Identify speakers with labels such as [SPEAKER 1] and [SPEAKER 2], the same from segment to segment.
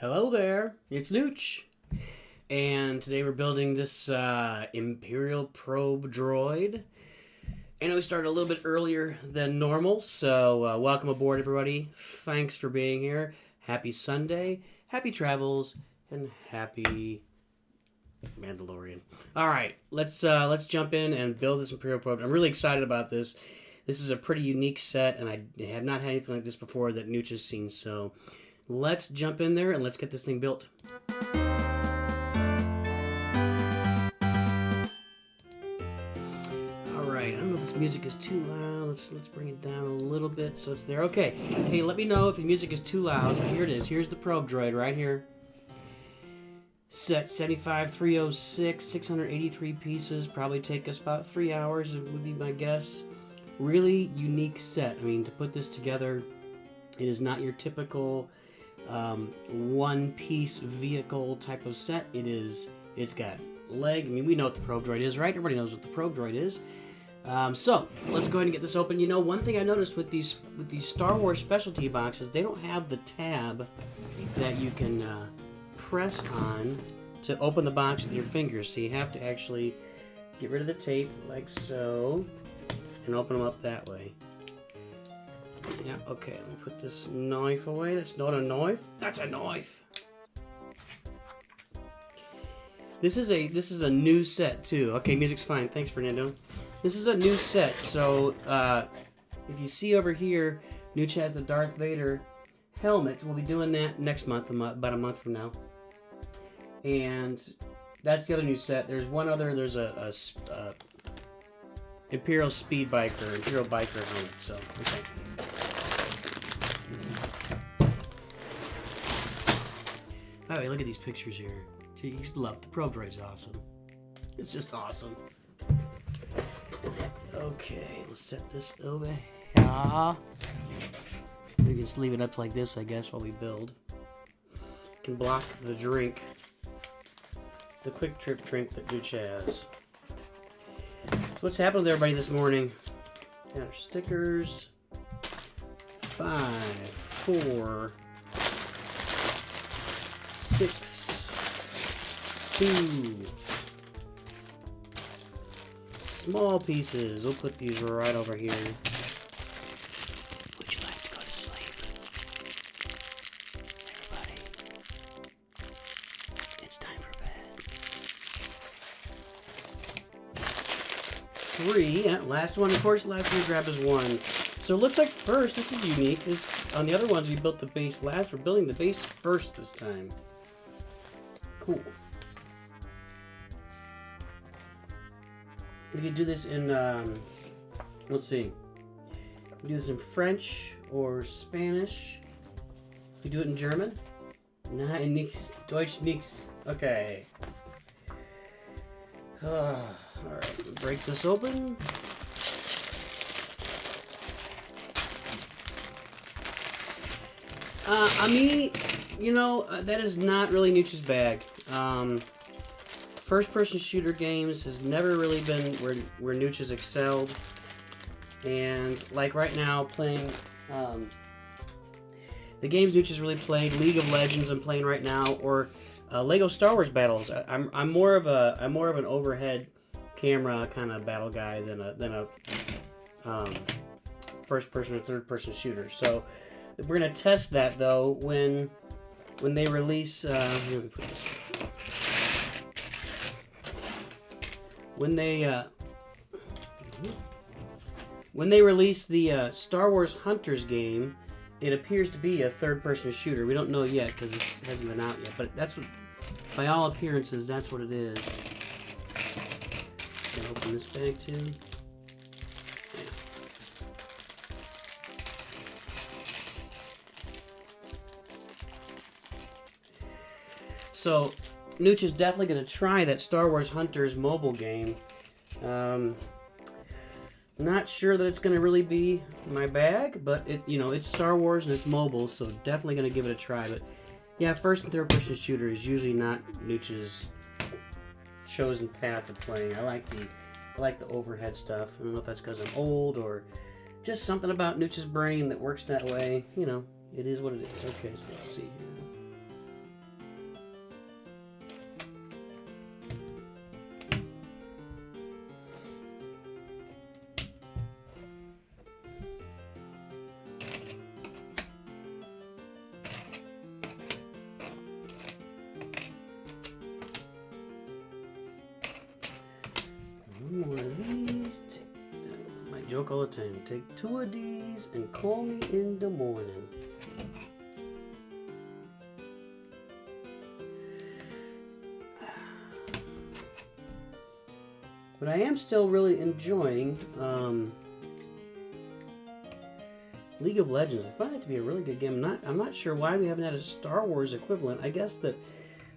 [SPEAKER 1] Hello there, it's Nooch, and today we're building this Imperial probe droid. I know we started a little bit earlier than normal, so welcome aboard, everybody. Thanks for being here. Happy Sunday, happy travels, and happy Mandalorian. All right, let's jump in and build this Imperial probe. I'm really excited about this. This is a pretty unique set, and I have not had anything like this before that Nooch has seen, so let's jump in there and let's get this thing built. Alright, I don't know if this music is too loud. Let's bring it down a little bit so it's there. Okay, hey, let me know if the music is too loud. Here it is. Here's the probe droid right here. Set 75306, 683 pieces. Probably take us about 3 hours, it would be my guess. Really unique set. I mean, to put this together, it is not your typical one-piece vehicle type of set. It's got leg. I mean, we know what the probe droid is, right? Everybody knows what the probe droid is. So let's go ahead and get this open. You know, one thing I noticed with these Star Wars specialty boxes, they don't have the tab that you can press on to open the box with your fingers. So you have to actually get rid of the tape like so and open them up that way. Yeah, okay, let me put this knife away. That's not a knife. That's a knife. This is a new set too. Okay, music's fine. Thanks, Fernando. This is a new set. So if you see over here, Nooch has the Darth Vader helmet. We'll be doing that next month, about a month from now. And that's the other new set. There's one other. There's a Imperial Speed Biker, Imperial Biker helmet. So okay. Oh, look at these pictures here. Jeez, love the probe droid's awesome. It's just awesome. Okay, let's set this over here. We can just leave it up like this, I guess, while we build. Can block the drink, the quick trip drink that Nooch has. So what's happened with everybody this morning? Got our stickers. 5, 4, 6, 2. Small pieces. We'll put these right over here. Would you like to go to sleep? Everybody, it's time for bed. 3. Yeah, last one. Of course, last one we grab is 1. So it looks like first, this is unique. On the other ones, we built the base last. We're building the base first this time. Cool. We could do this in, let's see. We do this in French or Spanish. We do it in German. Nein, nix. Deutsch, nix. Okay. Alright, break this open. You know, that is not really Nooch's bag. First-person shooter games has never really been where Nooch has excelled. And, like right now, playing the games Nooch has really played, League of Legends I'm playing right now, or Lego Star Wars battles. I'm more of an overhead camera kind of battle guy than a first-person or third-person shooter. So we're gonna test that though when they release. Let me put this. When they release the Star Wars Hunters game, it appears to be a third-person shooter. We don't know yet because it hasn't been out yet, but that's what, by all appearances, that's what it is. Can I open this bag too? So, Nooch is definitely going to try that Star Wars Hunters mobile game. Not sure that it's going to really be my bag, but it's Star Wars and it's mobile, so definitely going to give it a try. But yeah, first and third person shooter is usually not Nooch's chosen path of playing. I like the overhead stuff. I don't know if that's because I'm old or just something about Nooch's brain that works that way. You know, it is what it is. Okay, so let's see here. joke all the time. Take 2 of these and call me in the morning. But I am still really enjoying League of Legends. I find it to be a really good game. I'm not sure why we haven't had a Star Wars equivalent. I guess that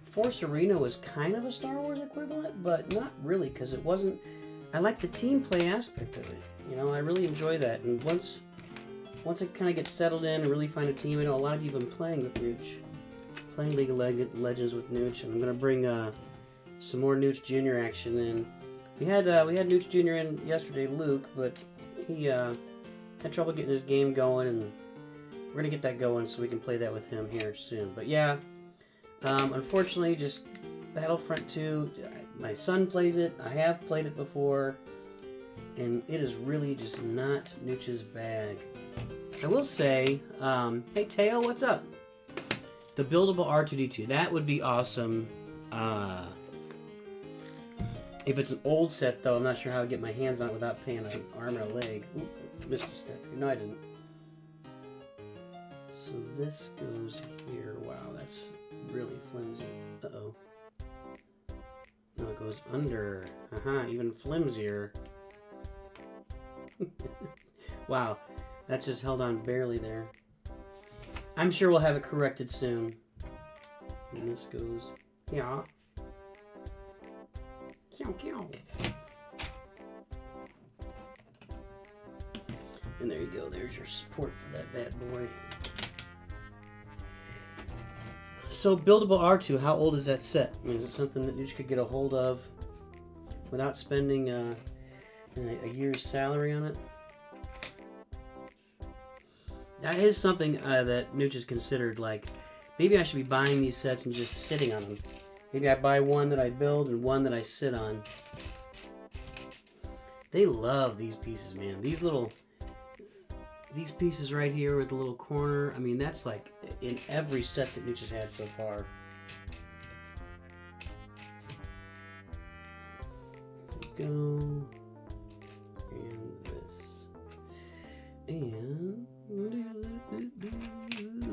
[SPEAKER 1] Force Arena was kind of a Star Wars equivalent, but not really, because it wasn't... I like the team play aspect of it. You know, I really enjoy that. And once I kind of get settled in and really find a team, I know a lot of people have been playing with Nooch. Playing League of Legends with Nooch. And I'm going to bring some more Nooch Jr. action in. We had Nooch Jr. in yesterday, Luke, but he had trouble getting his game going, and we're going to get that going so we can play that with him here soon. But yeah, unfortunately, just Battlefront 2, my son plays it, I have played it before, and it is really just not Nooch's bag. I will say, hey Teo, what's up? The buildable R2-D2, that would be awesome. If it's an old set, though, I'm not sure how I'd get my hands on it without paying an arm and a leg. Oop, missed a step. No, I didn't. So this goes here. Wow, that's really flimsy. Uh-oh. No, it goes under. Even flimsier. Wow, that just held on barely there. I'm sure we'll have it corrected soon. And this goes... Yeah. And there you go, there's your support for that bad boy. So, buildable R2, how old is that set? I mean, is it something that you could get a hold of without spending a year's salary on it? That is something that Nooch has considered, like, maybe I should be buying these sets and just sitting on them. Maybe I buy one that I build and one that I sit on. They love these pieces, man. These pieces right here with the little corner. I mean, that's like in every set that Nooch has had so far. There we go. And this. And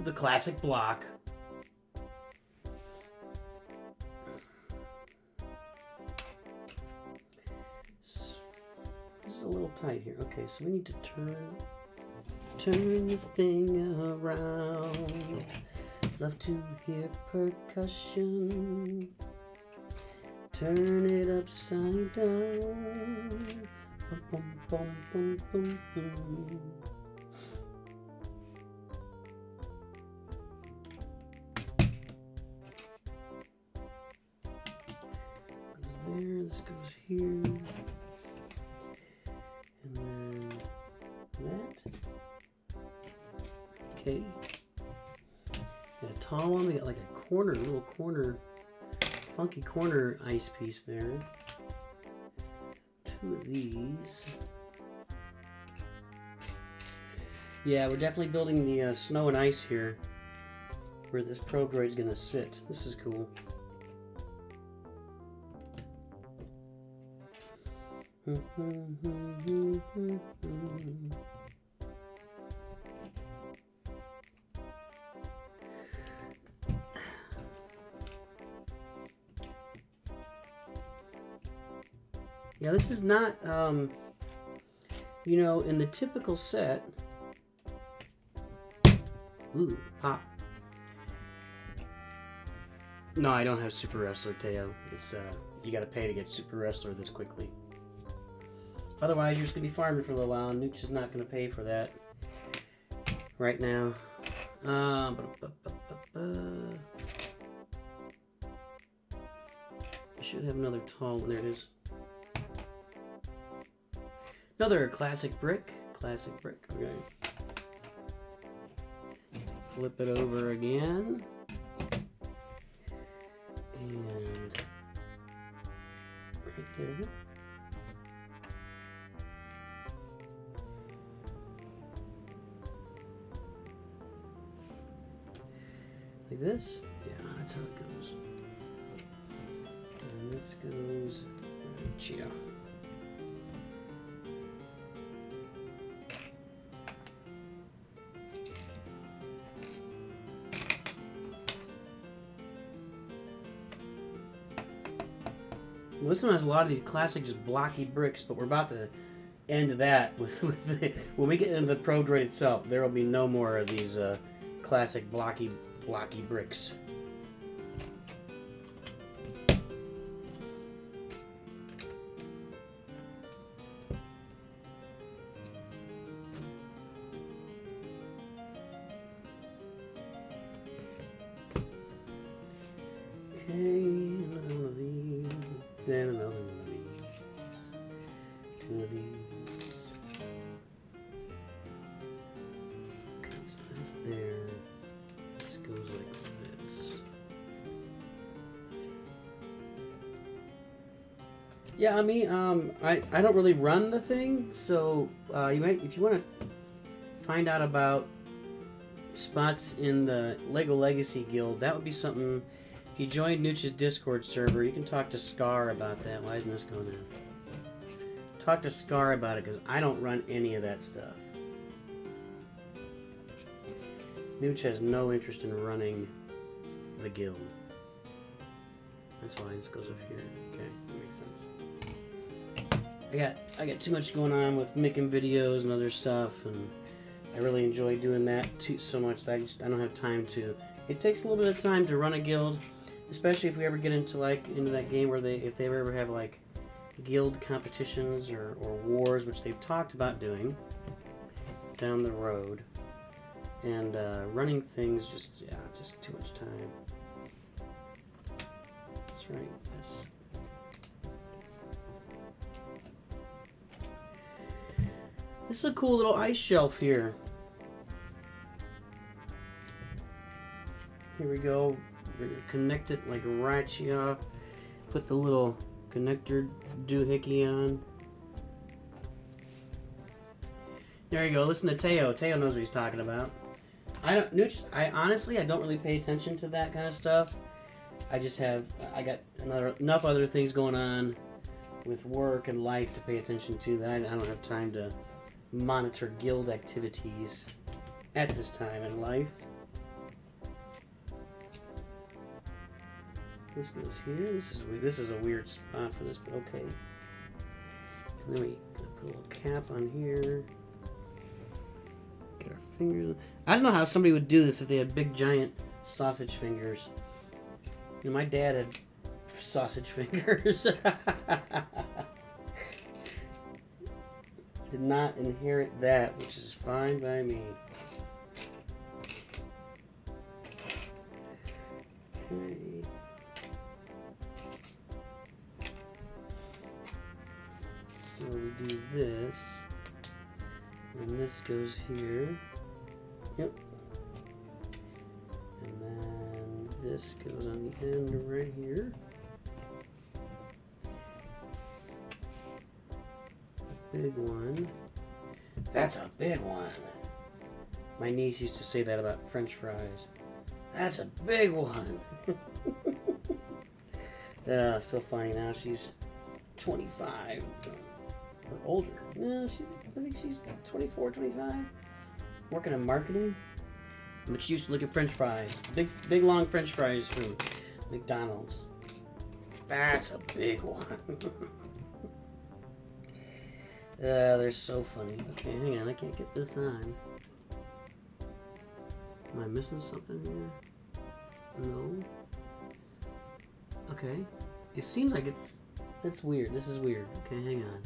[SPEAKER 1] the classic block. A little tight here. Okay, so we need to turn this thing around. Love to hear percussion. Turn it upside down. Bum, bum, bum, bum, bum, bum. Goes there, this goes here. And then that. Okay. Got a tall one. We got like a little corner, funky corner ice piece there. 2 of these. Yeah, we're definitely building the snow and ice here, where this probe droid's gonna sit. This is cool. Yeah, this is not, you know, in the typical set. Ooh, pop. No, I don't have Super Wrestler, Teo. It's, you gotta pay to get Super Wrestler this quickly. Otherwise, you're just gonna be farming for a little while, and Nooch is not gonna pay for that right now. I should have another tall one. There it is. Another classic brick. Classic brick. Okay. Flip it over again. And right there. Like this? Yeah, that's how it goes. And this goes right here. Well, this one has a lot of these classic just blocky bricks, but we're about to end that with when we get into the Pro Droid itself. There will be no more of these classic blocky bricks. Another one of these, and another one of these. Two of these. Okay, so that's there. This goes like this. Yeah, I mean, I don't really run the thing, so you might, if you want to find out about spots in the Lego Legacy Guild, that would be something. If you join Nooch's Discord server, you can talk to Scar about that. Why isn't this going on? Talk to Scar about it, because I don't run any of that stuff. Nooch has no interest in running the guild. That's why this goes up here. Okay, that makes sense. I got too much going on with making videos and other stuff, and I really enjoy doing that so much that I don't have time to. It takes a little bit of time to run a guild. Especially if we ever get into that game where if they ever have like guild competitions or wars, which they've talked about doing down the road, and running things just too much time. That's right. Yes. This is a cool little ice shelf here. Here we go. We're gonna connect it like right here. Put the little connector doohickey on. There you go. Listen to Teo. Teo knows what he's talking about. I honestly don't really pay attention to that kind of stuff. I got enough other things going on with work and life to pay attention to that I don't have time to monitor guild activities at this time in life. This goes here. This is a weird spot for this, but okay. And then we put a little cap on here. Get our fingers. I don't know how somebody would do this if they had big giant sausage fingers. You know, my dad had sausage fingers. Did not inherit that, which is fine by me. Okay. So we do this, and this goes here. Yep. And then this goes on the end right here. A big one. That's a big one. My niece used to say that about French fries. That's a big one. So funny now. She's 25. Or older. No, I think she's 24, 25. Working in marketing. But she used to look at French fries. Big long French fries from McDonald's. That's a big one. They're so funny. Okay, hang on. I can't get this on. Am I missing something here? No. Okay. It seems like that's weird. This is weird. Okay, hang on.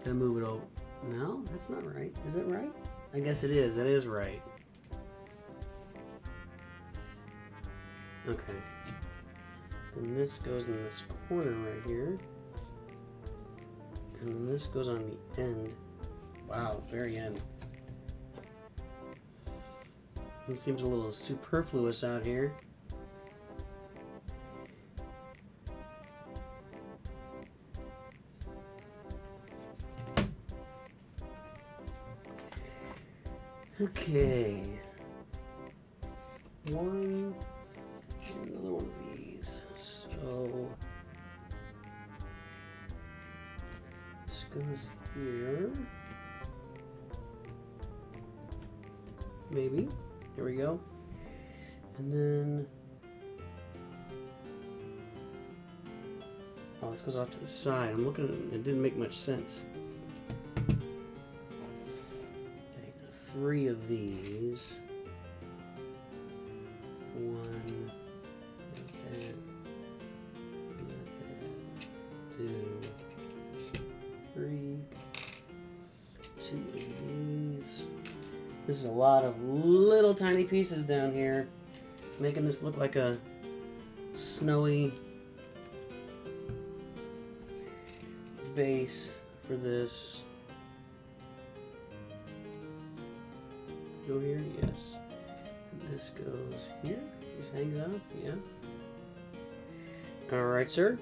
[SPEAKER 1] Gonna move it over. No, that's not right. Is it right? I guess it is. It is right. Okay. Then this goes in this corner right here. And then this goes on the end. Wow, very end. It seems a little superfluous out here. Okay. One. And another one of these. So this goes here. Maybe. There we go. And then Oh, this goes off to the side. I'm looking at it. It didn't make much sense. Okay, 3 of these. 1. Not that. Not that. 2. 3. 2 of these. This is a lot of little tiny pieces down here, making this look like a snowy base for this. Go here, yes. And this goes here. This hangs out, yeah. All right, sir.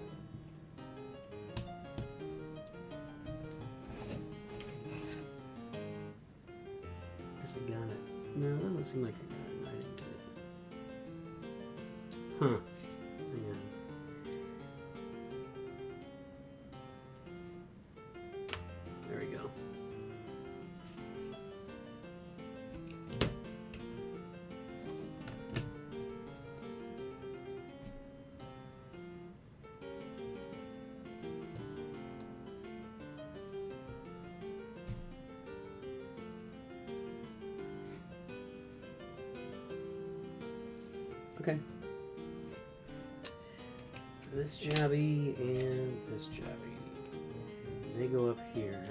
[SPEAKER 1] Guess I got it. No, that doesn't seem like I got it. No, I didn't get it. Huh. Hang on. There we go. Okay. This jobby and this jobby. They go up here.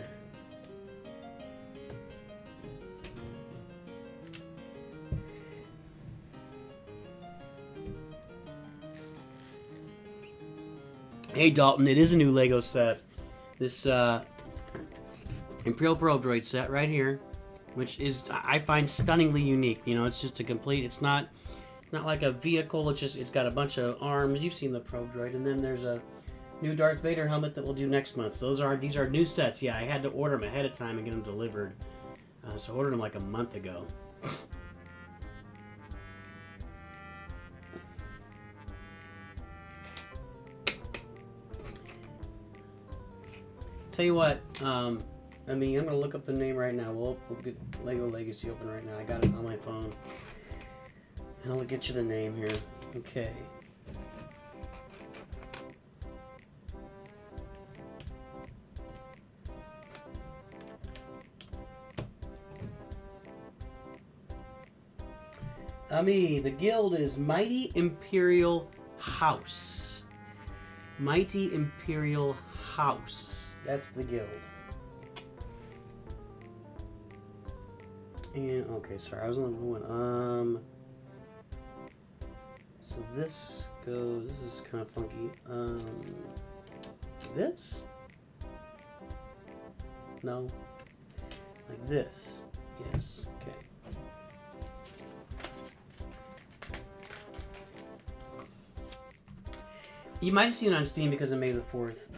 [SPEAKER 1] Hey Dalton, it is a new Lego set. This Imperial Probe Droid set right here, which is, I find, stunningly unique. You know, it's just a complete, it's not like a vehicle, it's got a bunch of arms. You've seen the Probe Droid, and then there's a new Darth Vader helmet that we'll do next month. So these are new sets. Yeah, I had to order them ahead of time and get them delivered. So I ordered them like a month ago. Tell you what, I mean, I'm gonna look up the name right now. We'll get Lego Legacy open right now. I got it on my phone. And I'll get you the name here. Okay. The guild is Mighty Imperial House. Mighty Imperial House. That's the guild. And, okay, sorry, I was on the one. So this goes, this is kind of funky. This? No. Like this. Yes, okay. You might have seen it on Steam because of May the 4th.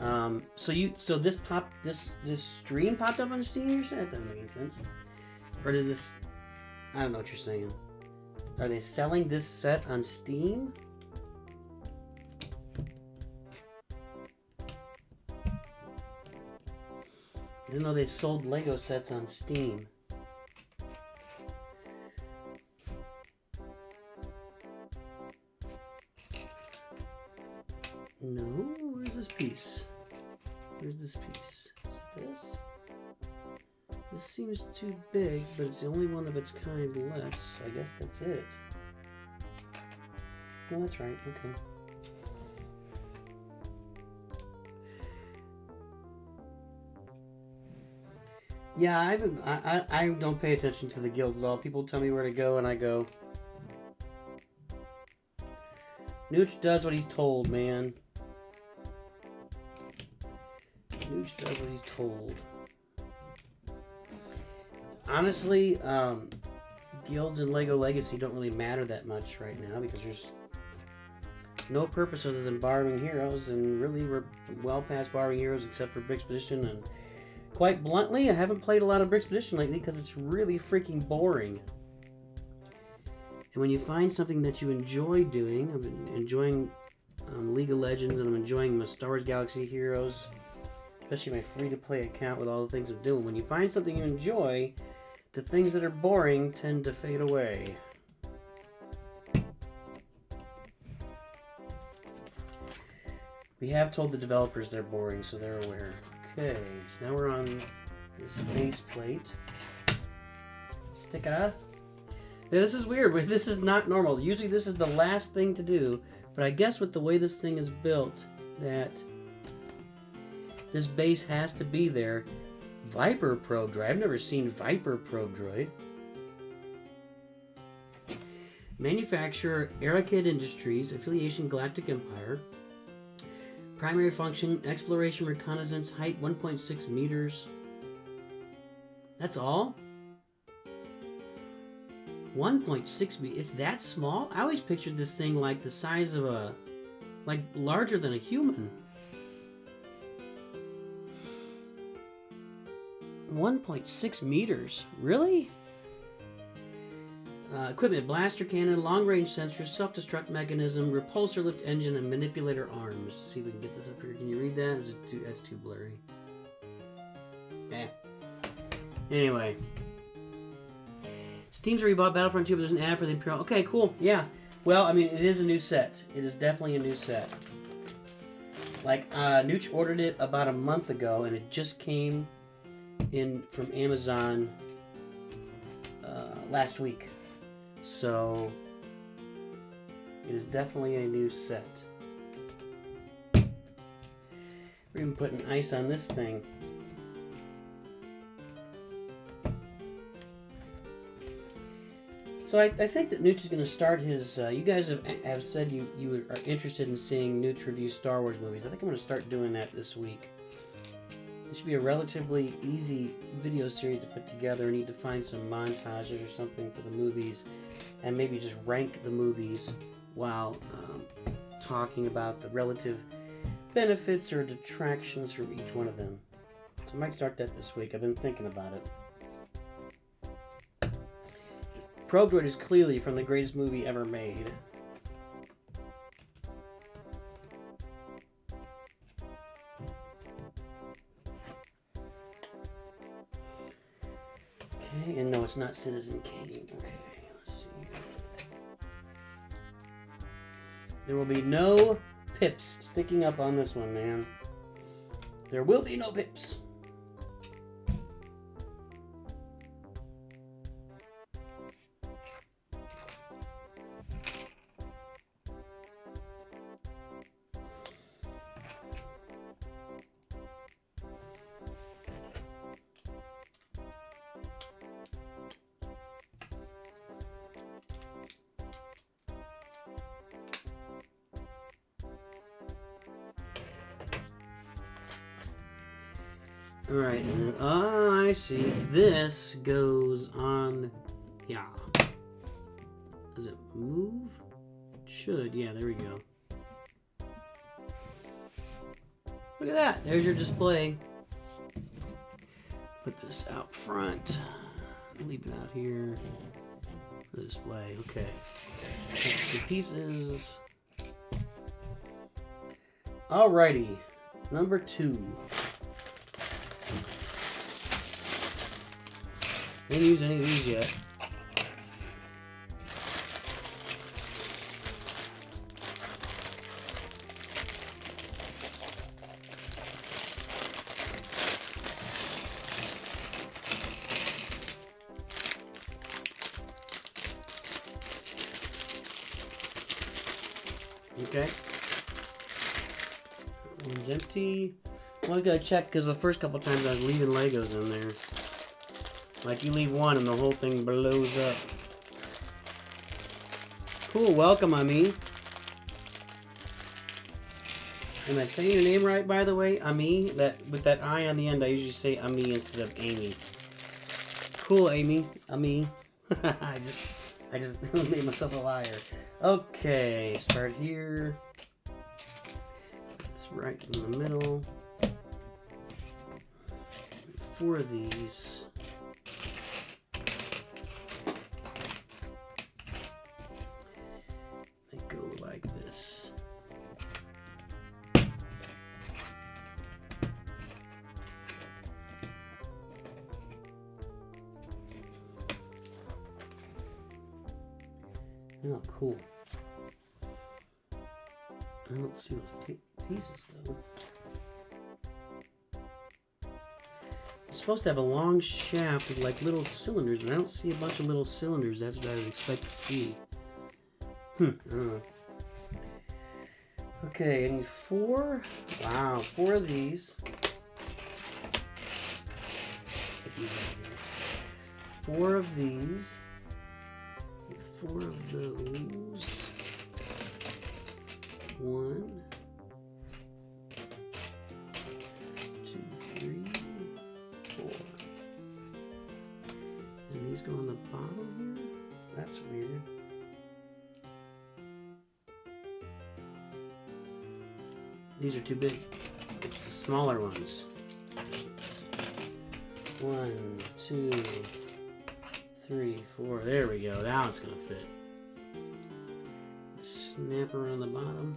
[SPEAKER 1] So this stream popped up on Steam, you're saying? That doesn't make any sense. Or did this, I don't know what you're saying. Are they selling this set on Steam? I didn't know they sold Lego sets on Steam. No, where's this piece? Where's this piece? Is it this? This seems too big, but it's the only one of its kind left, so I guess that's it. No, that's right, okay. Yeah, I don't pay attention to the guilds at all. People tell me where to go, and I go. Nooch does what he's told, man. Nooch does what he's told. Honestly, guilds and Lego Legacy don't really matter that much right now because there's no purpose other than borrowing heroes, and really we're well past borrowing heroes except for Brixpedition, and quite bluntly, I haven't played a lot of Brixpedition lately because it's really freaking boring. And when you find something that you enjoy doing, I'm enjoying League of Legends, and I'm enjoying my Star Wars Galaxy Heroes, especially my free-to-play account with all the things I'm doing. When you find something you enjoy, the things that are boring tend to fade away. We have told the developers they're boring, so they're aware. Okay, so now we're on this base plate. Sticka. Yeah, this is weird. This is not normal. Usually this is the last thing to do, but I guess with the way this thing is built, that this base has to be there. Viper Probe Droid. I've never seen Viper Probe Droid. Manufacturer, Arakid Industries. Affiliation, Galactic Empire. Primary function, exploration, reconnaissance. Height, 1.6 meters. That's all? 1.6 meters. It's that small? I always pictured this thing like the size of a... like larger than a human. 1.6 meters. Really? Equipment, blaster cannon, long-range sensors, self-destruct mechanism, repulsor lift engine, and manipulator arms. Let's see if we can get this up here. Can you read that? Or is it too, that's too blurry. Eh. Anyway. Steam's already bought Battlefront 2, but there's an ad for the Imperial. Okay, cool. Yeah. Well, I mean, it is a new set. It is definitely a new set. Like, Nooch ordered it about a month ago, and it just came in from Amazon last week. So, it is definitely a new set. We're even putting ice on this thing. So I think that Nooch is going to start his... you guys have said you are interested in seeing Nooch review Star Wars movies. I think I'm going to start doing that this week. It should be a relatively easy video series to put together. I need to find some montages or something for the movies, and maybe just rank the movies while talking about the relative benefits or detractions from each one of them. So I might start that this week. I've been thinking about it. Probe Droid is clearly from the greatest movie ever made. Okay, and no, it's not Citizen Kane. Okay, let's see. There will be no pips sticking up on this one, man. There will be no pips. Alright, and then, I see. This goes on. Yeah. Does it move? It should. Yeah, there we go. Look at that. There's your display. Put this out front. Leave it out here for the display. Okay. Next two pieces. Alrighty. Number 2. Didn't use any of these yet. Okay. One's empty. Well, I gotta check because the first couple times I was leaving Legos in there. Like, you leave one and the whole thing blows up. Cool, welcome, Ami. Am I saying your name right, by the way? Ami? That with that I on the end, I usually say Ami instead of Amy. Cool, Amy. Ami. I just made myself a liar. Okay, start here. It's right in the middle. 4 of these. Oh, cool. I don't see those pieces, though. It's supposed to have a long shaft with like little cylinders, but I don't see a bunch of little cylinders. That's what I would expect to see. I don't know. Okay, I need 4. Wow, 4 of these. 4 of these. 4 of those. 1, 2, 3, 4. And these go on the bottom here? That's weird. These are too big. It's the smaller ones. 1, 2, 3, 4. There we go. Now it's gonna fit. Snap around the bottom.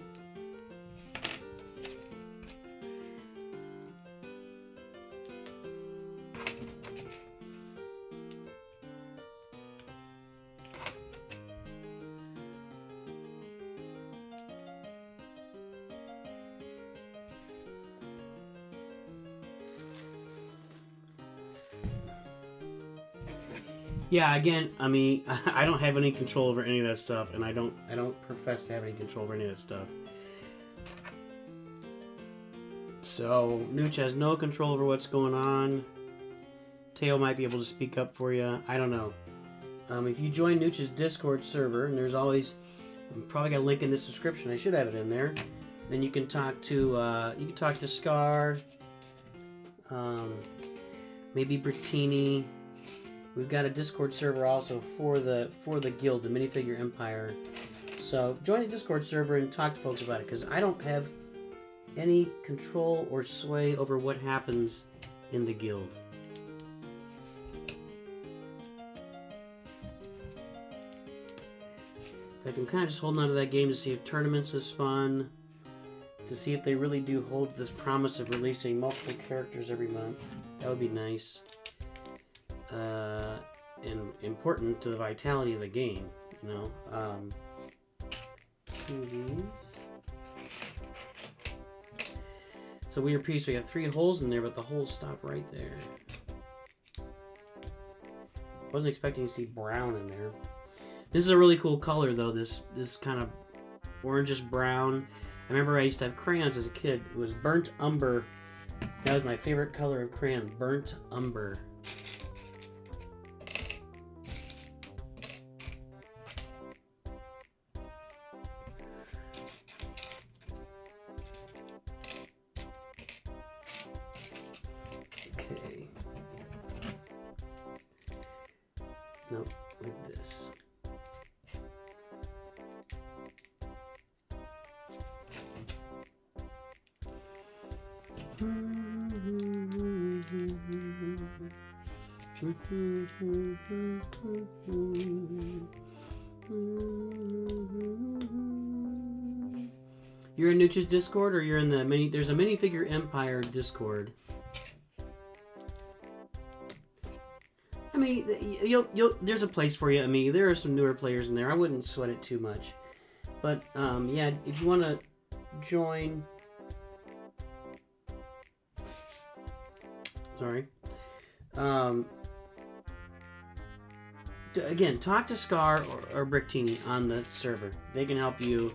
[SPEAKER 1] Yeah, again, I mean, I don't have any control over any of that stuff, and I don't profess to have any control over any of that stuff. So, Nooch has no control over what's going on. Teo might be able to speak up for you. I don't know. If you join Nooch's Discord server, and there's always, I'm probably got a link in this description. I should have it in there. Then you can talk to Scar, maybe Bertini. We've got a Discord server also for the guild, the Minifigure Empire. So join the Discord server and talk to folks about it, because I don't have any control or sway over what happens in the guild. I'm kind of just holding on to that game to see if tournaments is fun, to see if they really do hold this promise of releasing multiple characters every month. That would be nice. And important to the vitality of the game, you know. 2 of these. So weird piece. We have 3 holes in there, but the holes stop right there. Wasn't expecting to see brown in there. This is a really cool color, though. This kind of orangish brown. I remember I used to have crayons as a kid. It was burnt umber. That was my favorite color of crayon, burnt umber. Okay. No, like this. You're in Nooch's Discord, or you're in the there's a Minifigure Empire Discord. I mean, there's a place for you. I mean, there are some newer players in there. I wouldn't sweat it too much. But, yeah, if you want to join... Sorry. Again, talk to Scar or Bricktini on the server. They can help you.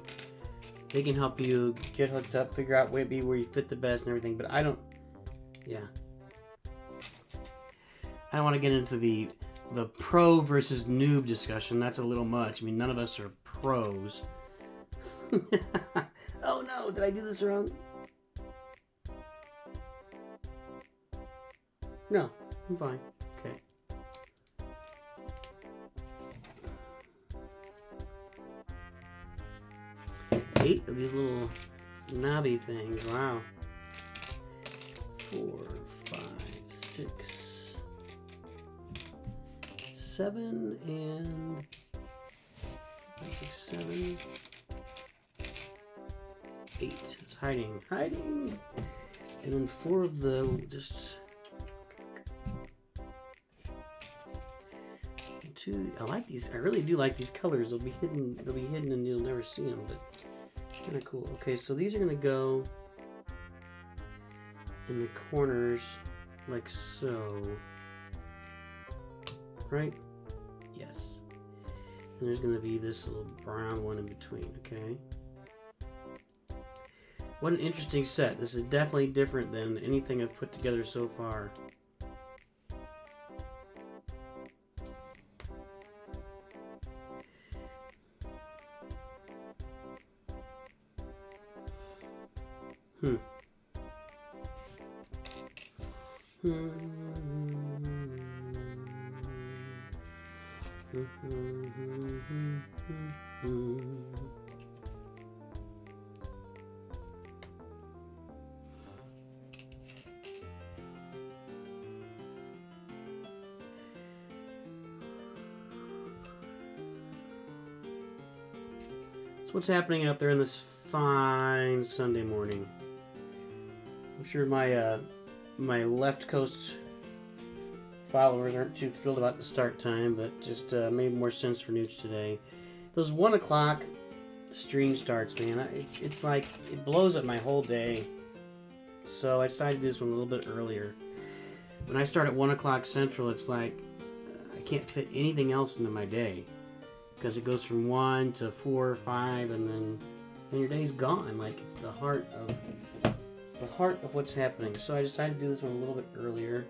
[SPEAKER 1] They can help you get hooked up, figure out where you fit the best and everything. But I don't... Yeah. I don't want to get into the pro versus noob discussion. That's a little much. I mean, none of us are pros. Oh no, did I do this wrong? No, I'm fine. Okay. Eight of these little knobby things. Wow. 4, 5, 6, 7, and 6, 7, 8. It's hiding. And then 4 of the just 2. I like these. I really do like these colors. They'll be hidden and you'll never see them, but kind of cool. Okay, so these are gonna go in the corners like so. Right? Yes. And there's going to be this little brown one in between, okay? What an interesting set. This is definitely different than anything I've put together so far. So what's happening out there in this fine Sunday morning? I'm sure my left coast followers aren't too thrilled about the start time, but just made more sense for Nooch today. Those 1 o'clock stream starts, man. It's like it blows up my whole day. So I decided to do this one a little bit earlier. When I start at 1 o'clock Central, it's like I can't fit anything else into my day because it goes from 1 to 4 or 5, and then your day's gone. Like it's the heart of what's happening. So I decided to do this one a little bit earlier.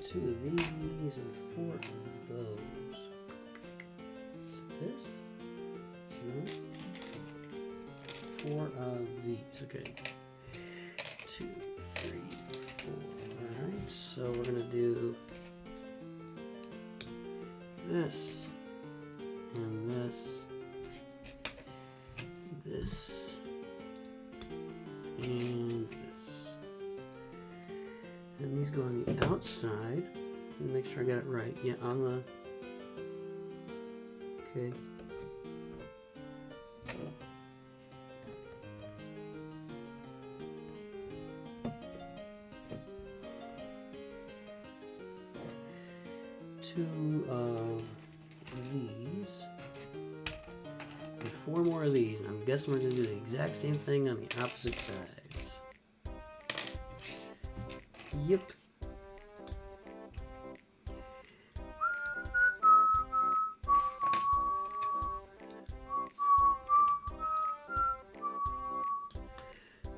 [SPEAKER 1] Two of these and 4 of those. Is it this? No. 4 of these. Okay. 2, 3, 4. Alright, so we're gonna do this and this and this. And these go on the outside. Let me make sure I got it right. Yeah, on the... Okay. Two of these. And 4 more of these. And I'm guessing we're going to do the exact same thing on the opposite sides. Yep.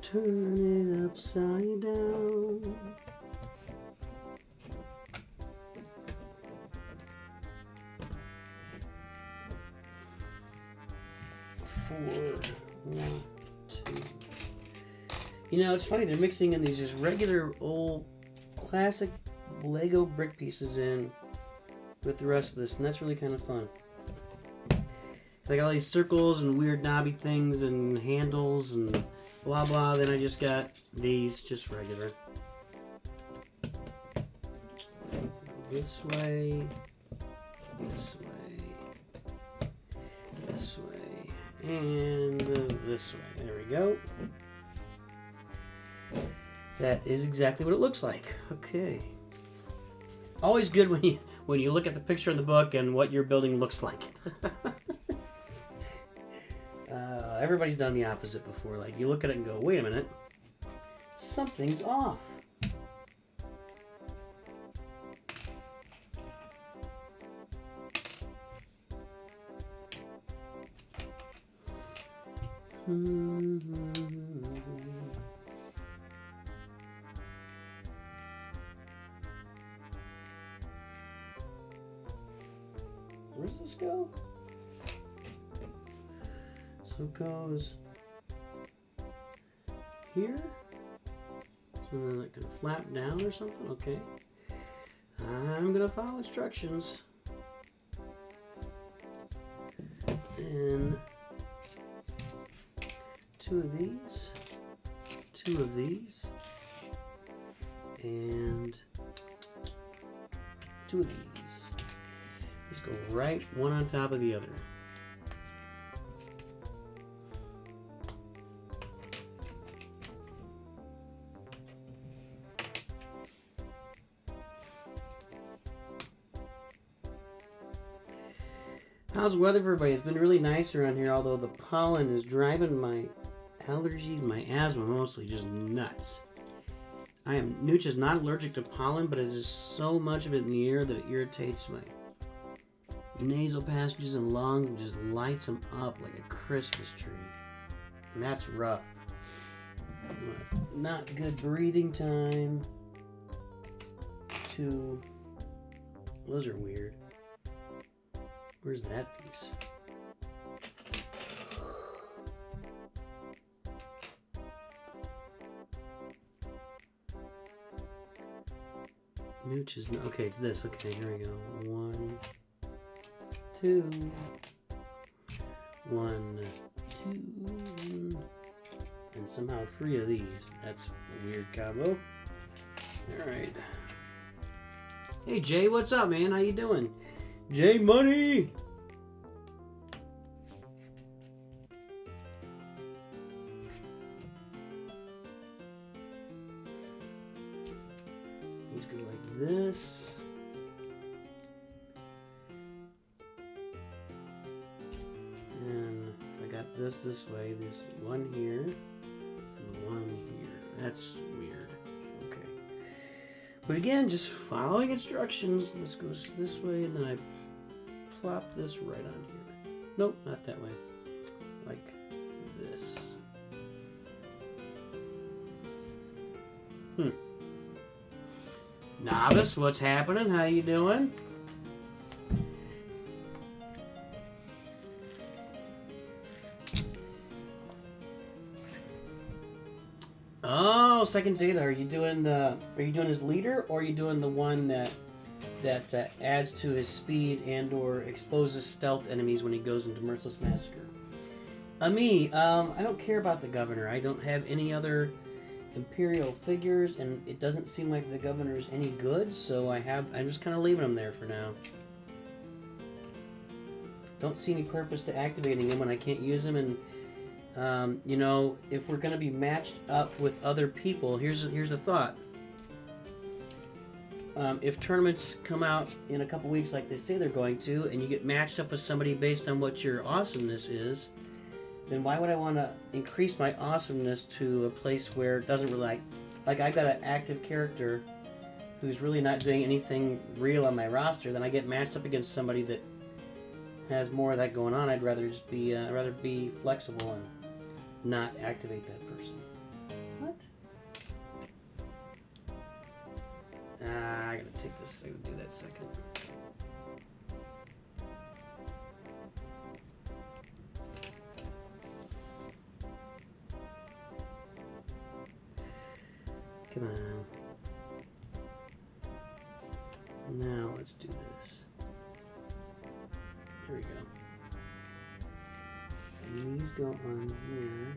[SPEAKER 1] Turn it upside down. Four, 1, 2. You know, it's funny, they're mixing in these just regular old classic Lego brick pieces in with the rest of this, and that's really kind of fun. I got all these circles and weird knobby things and handles and blah blah, then I just got these just regular. This way, this way, this way, and this way. There we go. That is exactly what it looks like. Okay. Always good when you look at the picture in the book and what your building looks like. Everybody's done the opposite before. Like you look at it and go, wait a minute, something's off. Where does this go? So it goes here. So then it can flap down or something. Okay. I'm gonna follow instructions. And 2 of these, 2 of these, and 2 of these. These go right one on top of the other. How's the weather for everybody? It's been really nice around here, although the pollen is driving my allergies, my asthma mostly, just nuts. Nooch is not allergic to pollen, but it is so much of it in the air that it irritates my nasal passages and lungs and just lights them up like a Christmas tree. And that's rough. Not good breathing time. Those are weird. Where's that piece? Nooch is okay. It's this. Okay, here we go. 1, 2, 1, 2, and somehow 3 of these. That's a weird combo. All right. Hey Jay, what's up, man? How you doing? Jay Money. These go like this. And if I got this way, this one here, and one here. That's weird. Okay. But again, just following instructions. This goes this way, and then I plop this right on here. Nope, not that way. Like this. Novice, what's happening? How you doing? Oh, second Zeta. Are you doing his leader, or are you doing the one that adds to his speed and or exposes stealth enemies when he goes into Merciless Massacre? Me, I don't care about the governor. I don't have any other Imperial figures, and it doesn't seem like the governor's any good, so I'm just kind of leaving him there for now. Don't see any purpose to activating him when I can't use him, and you know, if we're going to be matched up with other people, here's a thought. If tournaments come out in a couple weeks like they say they're going to, and you get matched up with somebody based on what your awesomeness is, then why would I want to increase my awesomeness to a place where it doesn't really like I've got an active character who's really not doing anything real on my roster, then I get matched up against somebody that has more of that going on. I'd rather just be flexible and not activate that person. What? I gotta take this. I gotta do that second. Come on. Now let's do this. Here we go. And these go on here.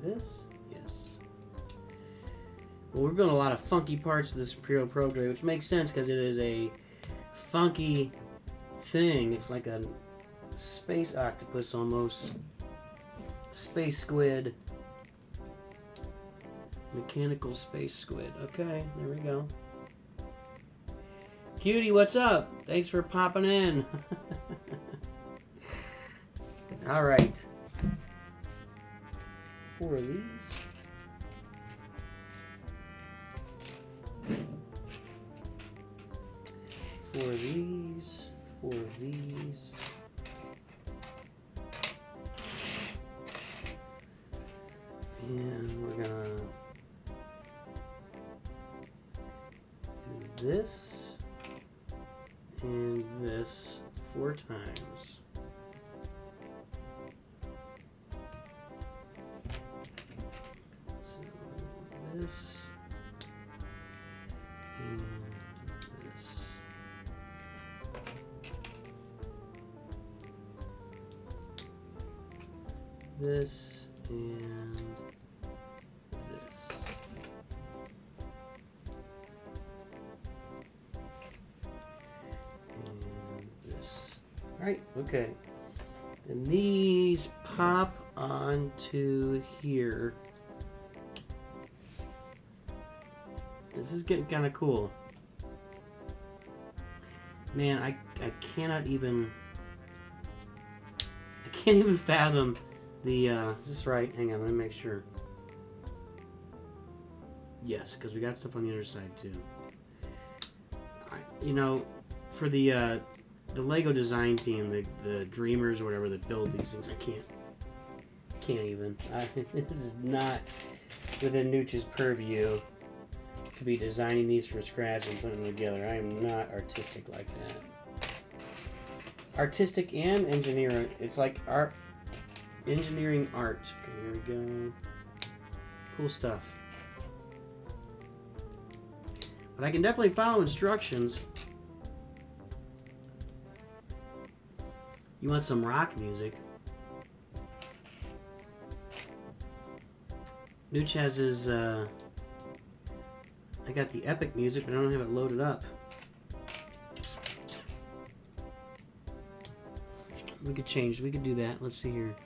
[SPEAKER 1] This? Yes. Well, we're building a lot of funky parts of this Imperial Probe Droid, which makes sense because it is a funky thing. It's like a space octopus almost. Space squid. Mechanical space squid. Okay, there we go. Cutie, what's up? Thanks for popping in. All right. 4 of these. Four of these. 4 of these. And we're gonna do this and this 4 times. So this and this. This and this. And this. Alright, okay. And these pop onto here. This is getting kind of cool. Man, I cannot even... I can't even fathom the... is this right? Hang on, let me make sure. Yes, because we got stuff on the other side, too. You know, for the Lego design team, the dreamers or whatever that build these things, I can't even. It is not within Nooch's purview to be designing these from scratch and putting them together. I am not artistic like that. Artistic and engineering. It's like art, engineering art. Okay, here we go. Cool stuff. But I can definitely follow instructions. You want some rock music? Nooch has his, I got the epic music, but I don't have it loaded up. We could change, we could do that. Let's see here.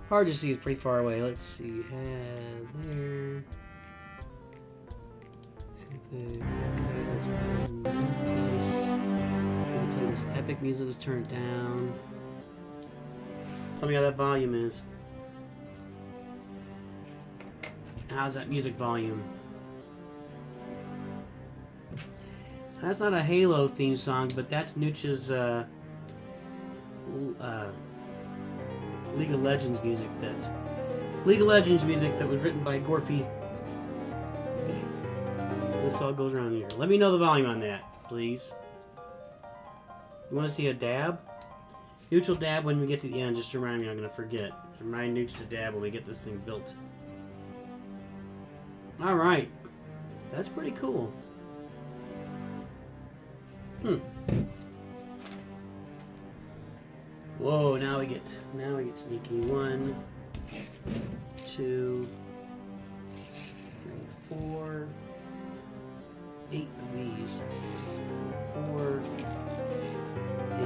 [SPEAKER 1] Hard to see, it's pretty far away. Let's see, there. Okay, let's go ahead and do this. I'm gonna play this epic music, let's turn it down. Tell me how that volume is. How's that music volume? That's not a Halo theme song, but that's Nooch's League of Legends music that was written by Gorpy. So this all goes around here. Let me know the volume on that, please. You want to see a dab? Nooch will dab when we get to the end, just to remind me I'm going to forget. Just remind Nooch to dab when we get this thing built. Alright. That's pretty cool. Whoa, now we get sneaky. 1, 2, 3, 4, 8 of these. 4, 8.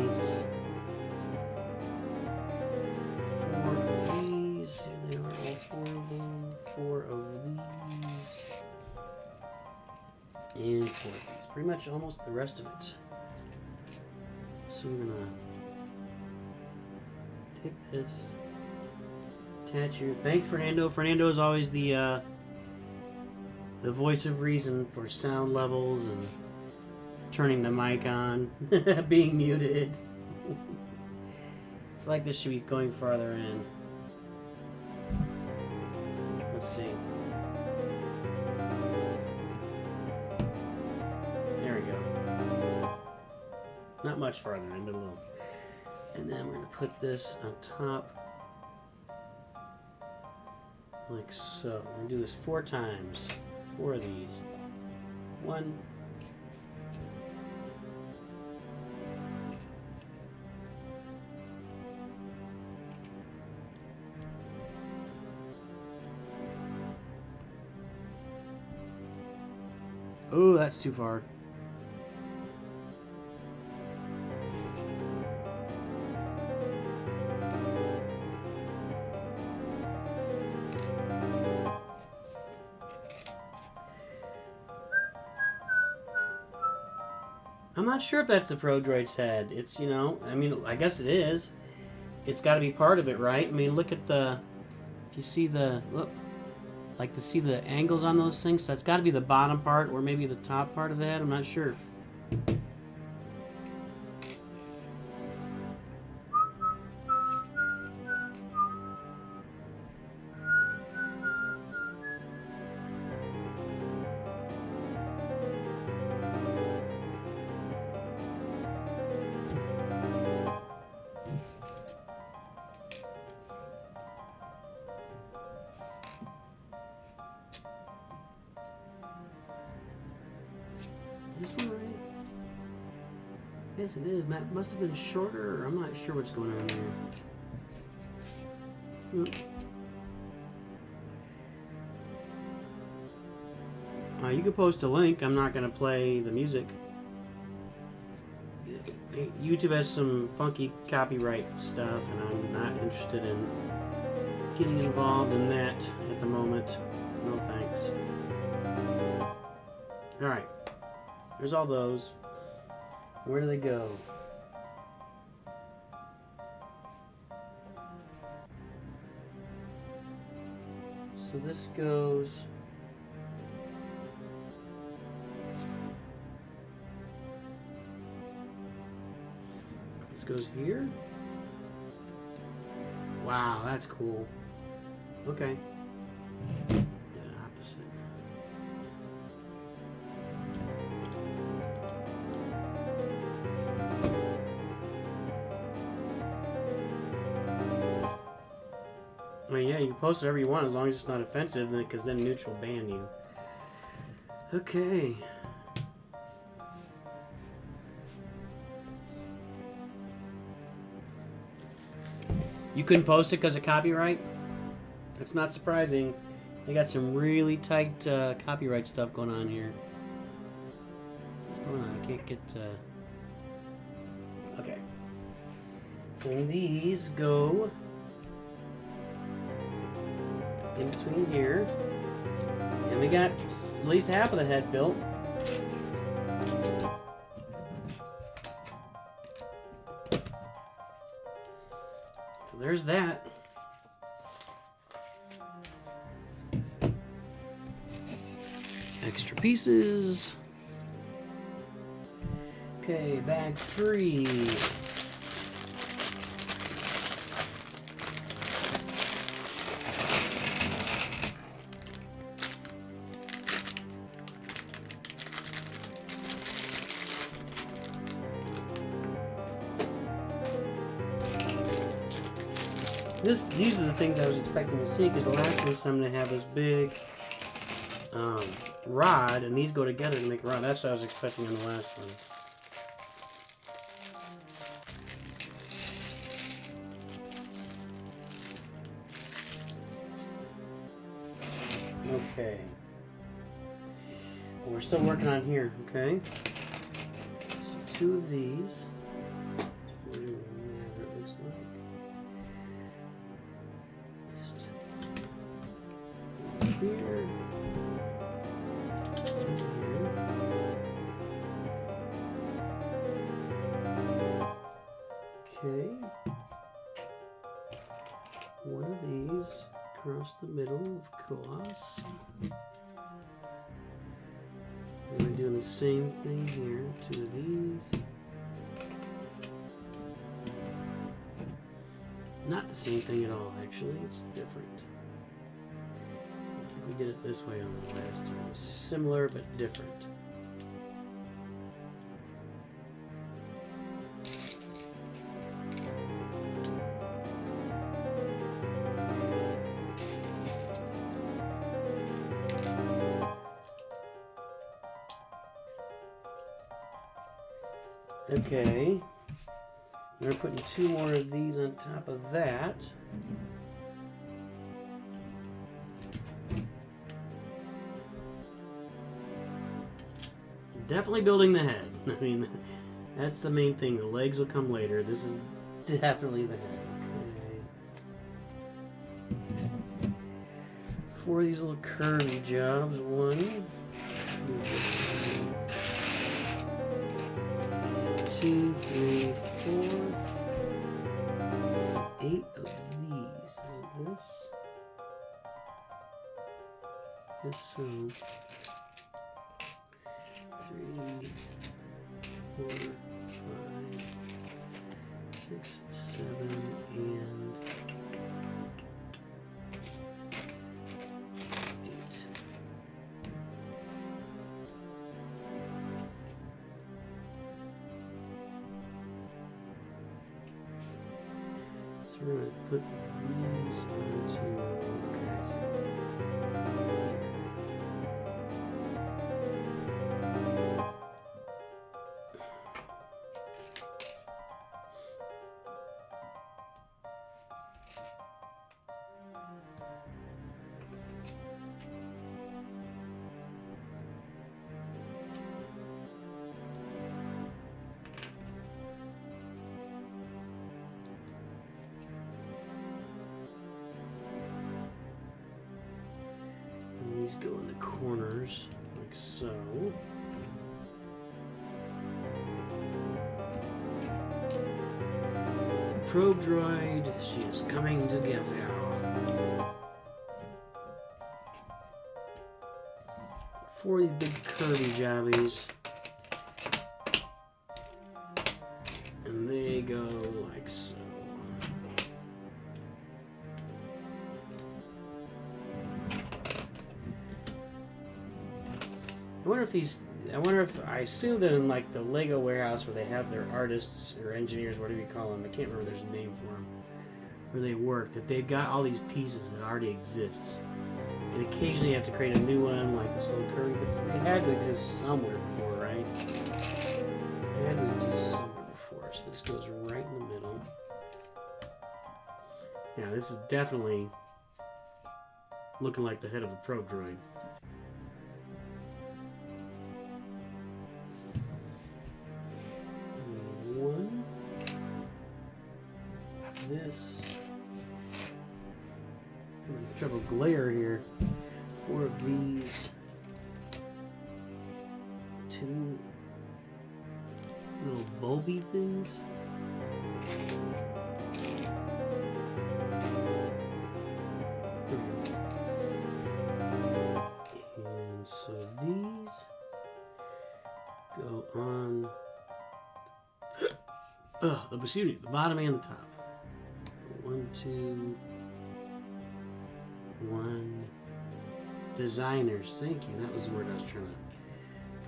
[SPEAKER 1] 4 of these. Here they are, all 4 of them. 4 of these. And 4 of these. Pretty much almost the rest of it. So we're gonna take this, attach your. Thanks, Fernando. Fernando is always the voice of reason for sound levels and turning the mic on, being muted. I feel like this should be going farther in. Let's see. There we go. Not much farther in, but a little. And then we're going to put this on top. Like so. We're going to do this 4 times. 4 of these. 1. Oh, that's too far. I'm not sure if that's the Pro Droid's head. It's, you know, I mean, I guess it is. It's got to be part of it, right? I mean, look at the, if you see the, look, like to see the angles on those things. So that's got to be the bottom part or maybe the top part of the head. I'm not sure. Is this one right? Yes, it is. That must have been shorter, or I'm not sure what's going on there. You can post a link. I'm not going to play the music. YouTube has some funky copyright stuff, and I'm not interested in getting involved in that at the moment. No thanks. Alright. There's all those. Where do they go? So this goes... This goes here? Wow, that's cool. Okay. The opposite. I mean, yeah, you can post whatever you want as long as it's not offensive, because then neutral ban you. Okay. You couldn't post it because of copyright? That's not surprising. They got some really tight copyright stuff going on here. What's going on? I can't get... Okay. So these go in between here. And we got at least half of the head built. So there's that. Extra pieces. Okay, bag 3. These are the things I was expecting to see, because the last one I'm going to have this big rod, and these go together to make a rod. That's what I was expecting on the last one. Okay. Well, we're still working on here, okay? So 2 of these. Whatever it looks like. Just here. Okay. One of these across the middle, of course. And we're doing the same thing here. 2 of these. Not the same thing at all, actually. It's different. I think we did it this way on the last time. It's similar but different. Okay, we're putting 2 more of these on top of that. Definitely building the head. I mean, that's the main thing. The legs will come later. This is definitely the head. Okay. 4 of these little curvy jobs. 1. 2, 3, 4, 8 of these. Is it this? Yes, so 3, 4, 5, 6, 7, and 8. So we're going to put these into, okay, so these go in the corners like like so. Probe droid, she is coming together. For these big curvy jobbies. And they go like so. I assume that in like the Lego warehouse where they have their artists or engineers, whatever you call them, I can't remember there's a name for them, where they work, that they've got all these pieces that already exist. And occasionally you have to create a new one, like this little curvy, but it had to exist somewhere before, right? It had to exist somewhere before, so this goes right in the middle. Now this is definitely looking like the head of a probe droid. One. This. I'm having trouble glare here. 4 of these. 2 little bulby things. And so these go on the bottom and the top. 1, 2, 1. Designers. Thank you. That was the word I was trying to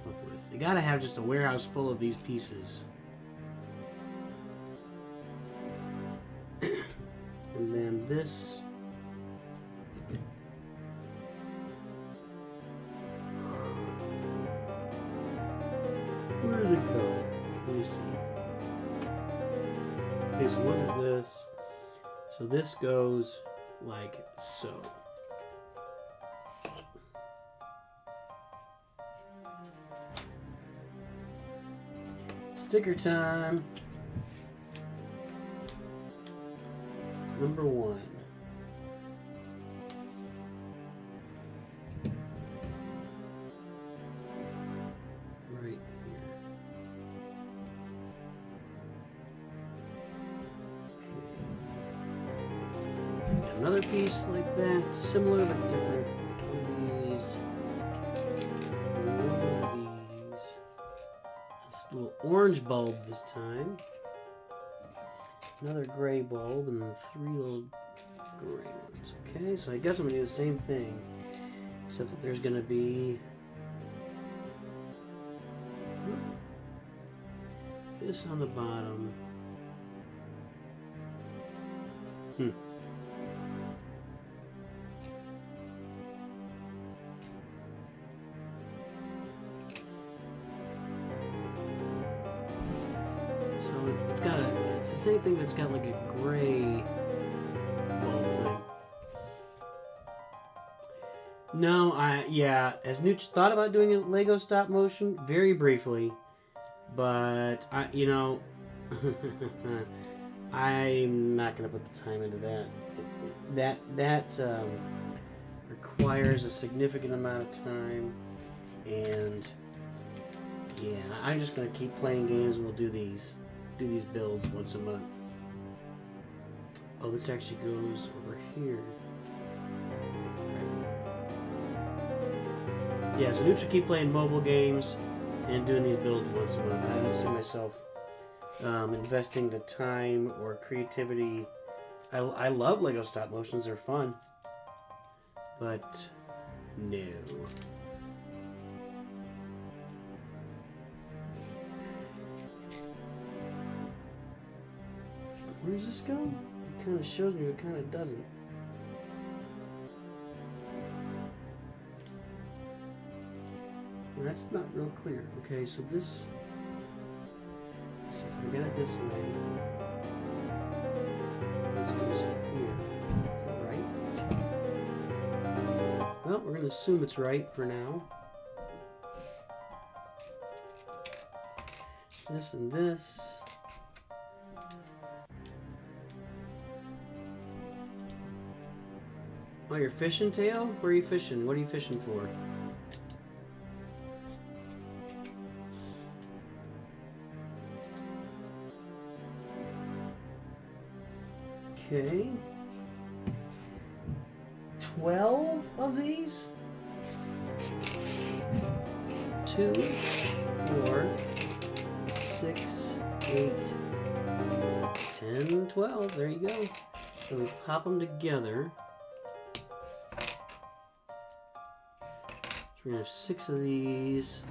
[SPEAKER 1] come up with. You gotta have just a warehouse full of these pieces. And then this. Where does it go? Let me see. Okay, so look at this. So this goes like so. Sticker time. Number 1. Right here. Okay. Another piece like that, similar but different. One of these. One of these. This little orange bulb this time. Another gray bulb, and then 3 little gray ones. Okay, so I guess I'm going to do the same thing, except that there's going to be this on the bottom. So it's the same thing, but it's got like a gray bulb thing. No, as Nooch thought about doing a Lego stop motion very briefly, but I'm not gonna put the time into that. That requires a significant amount of time, and yeah, I'm just gonna keep playing games, and we'll do these builds once a month. Oh, this actually goes over here. Yeah, so Nooch will keep playing mobile games and doing these builds once a month. I don't see myself investing the time or creativity. I love Lego stop motions, they're fun. But no. Where does this go? It kind of shows me, but kind of doesn't. That's not real clear. Okay, so this. Let's see if I get it this way. This goes here. Is that right? Well, we're going to assume it's right for now. This and this. Oh, you're fishing, Tail? Where are you fishing? What are you fishing for? Okay. 12 of these? 2, 4, 6, 8, 10, 12. There you go. So we pop them together. So we're going to have 6 of these.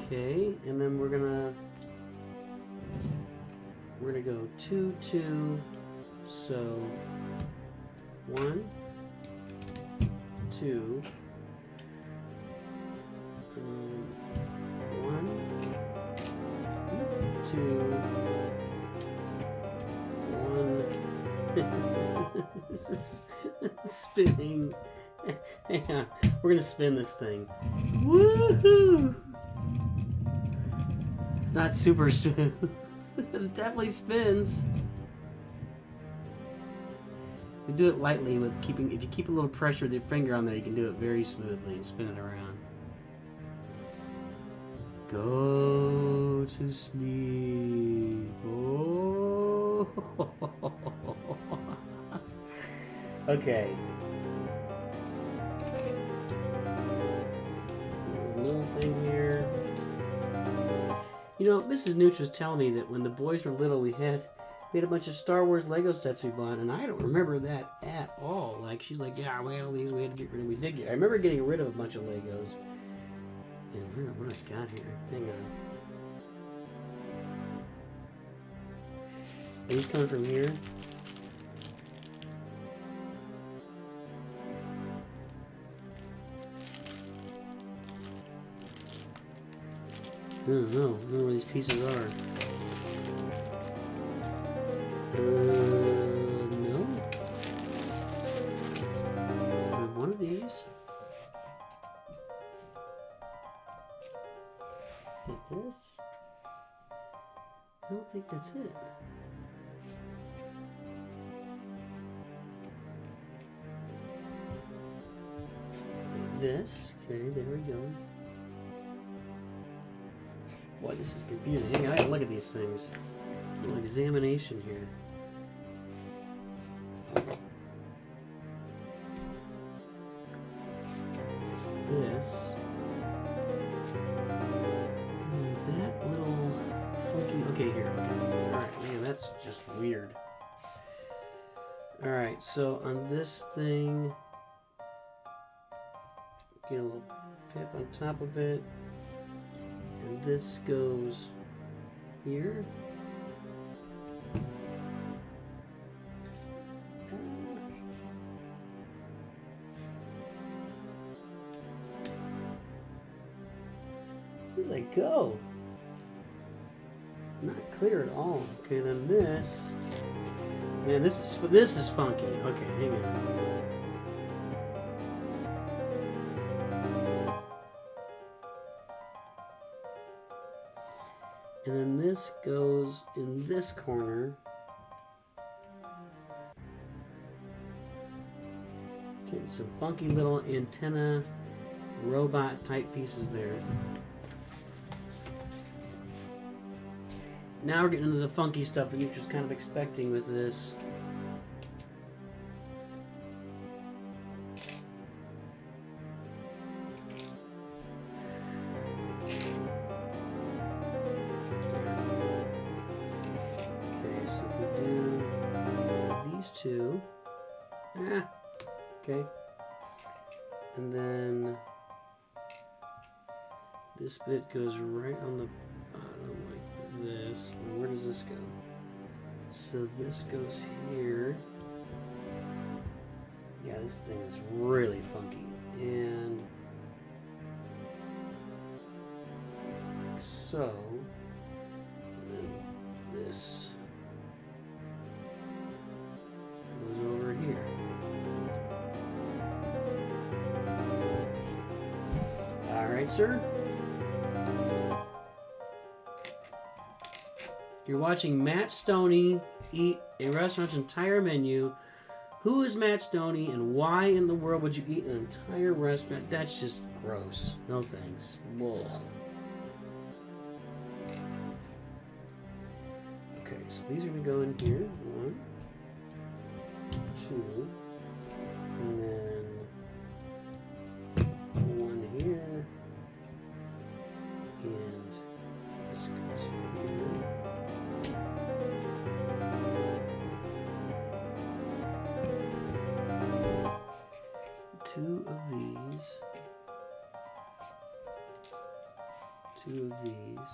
[SPEAKER 1] Okay, and then we're gonna go 2, 2. So 1, 2, 1, 2, 1. This is spinning. Hang on, we're gonna spin this thing. Woohoo! It's not super smooth. It definitely spins. You do it lightly with keeping. If you keep a little pressure with your finger on there, you can do it very smoothly and spin it around. Go to sleep. Oh. Okay. Little thing here. You know, Mrs. Nooch was telling me that when the boys were little, we had a bunch of Star Wars Lego sets we bought, and I don't remember that at all. Like, she's like, yeah, we had all these, we had to get rid of. We did get. I remember getting rid of a bunch of Legos. And what do I got here? Hang on. Are these coming from here? I don't know where these pieces are. No. One of these. Is it this? I don't think that's it. Okay, this. Okay, there we go. Boy, this is confusing. Hang on, I gotta look at these things. A little examination here. This. And then that little funky. Okay, here. Okay. Alright, man, that's just weird. Alright, so on this thing, get a little pip on top of it. And this goes here. Where does it go? Not clear at all. Okay, then this. Man, this is funky. Okay, hang on. And then this goes in this corner. Getting some funky little antenna robot type pieces there. Now we're getting into the funky stuff that you was kind of expecting with this. Two. Okay. And then this bit goes right on the bottom like this. And where does this go? So this goes here. Yeah, this thing is really funky. And like so. And then this goes over here. All right, sir. You're watching Matt Stoney eat a restaurant's entire menu. Who is Matt Stoney, and why in the world would you eat an entire restaurant? That's just gross. No thanks. Ugh. so these are going to go in here. 1, 2, and then 1 here, and this goes here. Two of these.